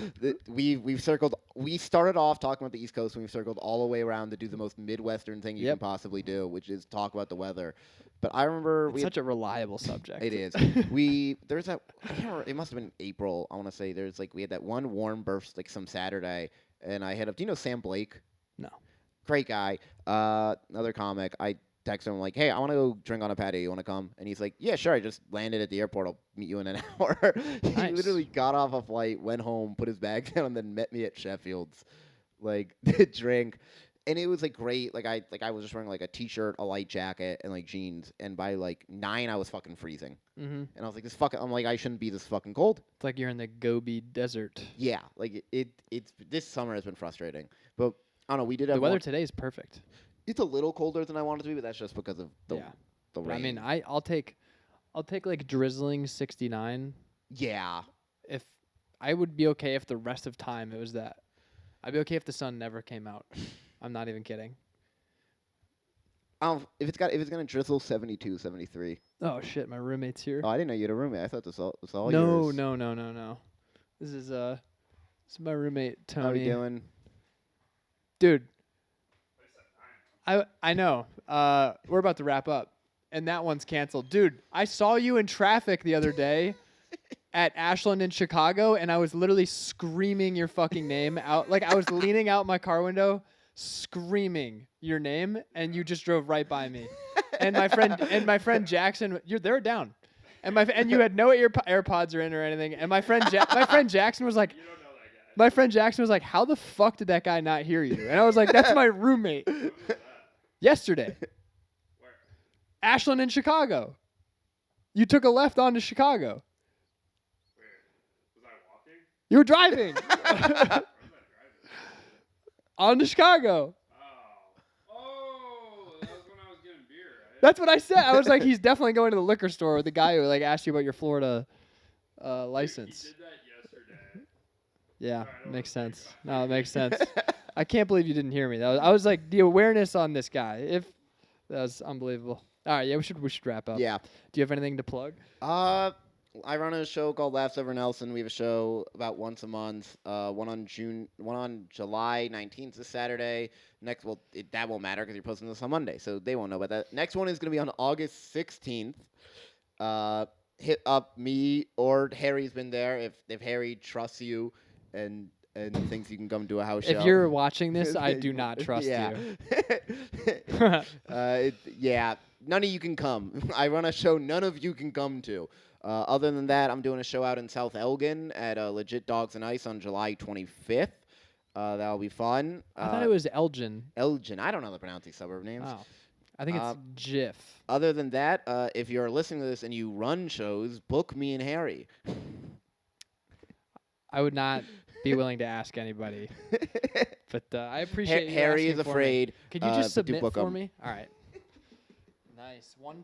we've circled. We started off talking about the East Coast, and we've circled all the way around to do the most Midwestern thing you can possibly do, which is talk about the weather. But I remember It's such a reliable subject. It is. There's that. I can't remember, it must have been April. I want to say we had that one warm burst like some Saturday, and I hit up. Do you know Sam Blake? No. Great guy. Another comic. text him like, "Hey, I want to go drink on a patio. You want to come?" And he's like, "Yeah, sure. I just landed at the airport. I'll meet you in an hour." He Nice. literally got off a flight, went home, put his bag down, and then met me at Sheffield's, like to drink. And it was like great. I was just wearing like a t-shirt, a light jacket, and like jeans. And by like 9, I was fucking freezing. Mm-hmm. And I was like, I'm like, I shouldn't be this fucking cold. It's like you're in the Gobi Desert. Yeah, like it's this summer has been frustrating. But I don't know. We did The have weather today is perfect. It's a little colder than I wanted to be, but that's just because of the Yeah. the But rain. I mean, I'll take like drizzling 69. Yeah. If I would be okay if the rest of time it was that. I'd be okay if the sun never came out. I'm not even kidding. If it's gonna drizzle 72, 73. Oh shit, my roommate's here. Oh, I didn't know you had a roommate. I thought this was all No, yours. no. This is my roommate Tony. How are you doing? Dude. I know. We're about to wrap up, and that one's canceled. Dude, I saw you in traffic the other day at Ashland in Chicago, and I was literally screaming your fucking name out. Like I was leaning out my car window, screaming your name, and you just drove right by me. And my friend Jackson, they're down, and you had no AirPods or in or anything. And my friend Jackson was like. My friend Jackson was like, "How the fuck did that guy not hear you?" And I was like, "That's my roommate." Yesterday. Where? Ashland in Chicago. You took a left onto Chicago. Where? Was I walking? You were driving Where was I driving? onto Chicago. Oh, that was when I was getting beer, right? That's what I said. I was like, he's definitely going to the liquor store with the guy who like asked you about your Florida license. He did that yesterday. Yeah, Sorry, I don't makes wanna think sense. about No, it makes sense. I can't believe you didn't hear me. I was like, the awareness on this guy. That was unbelievable. All right, yeah, we should wrap up. Yeah. Do you have anything to plug? I run a show called Laughs Over Nelson. We have a show about once a month. One on July 19th is Saturday. That won't matter because you're posting this on Monday, so they won't know about that. Next one is going to be on August 16th. Hit up me or Harry's been there if Harry trusts you and thinks you can come to a house show. If you're watching this, I do not trust you. you. Yeah, none of you can come. I run a show none of you can come to. Other than that, I'm doing a show out in South Elgin at Legit Dogs and Ice on July 25th. That'll be fun. I thought it was Elgin. Elgin. I don't know how to pronounce these suburb names. Oh, I think it's Jiff. Other than that, if you're listening to this and you run shows, book me and Harry. I would not be willing to ask anybody, but I appreciate you Harry asking is for me. afraid. Could you just but do submit book for 'em. me? All right. Nice. One.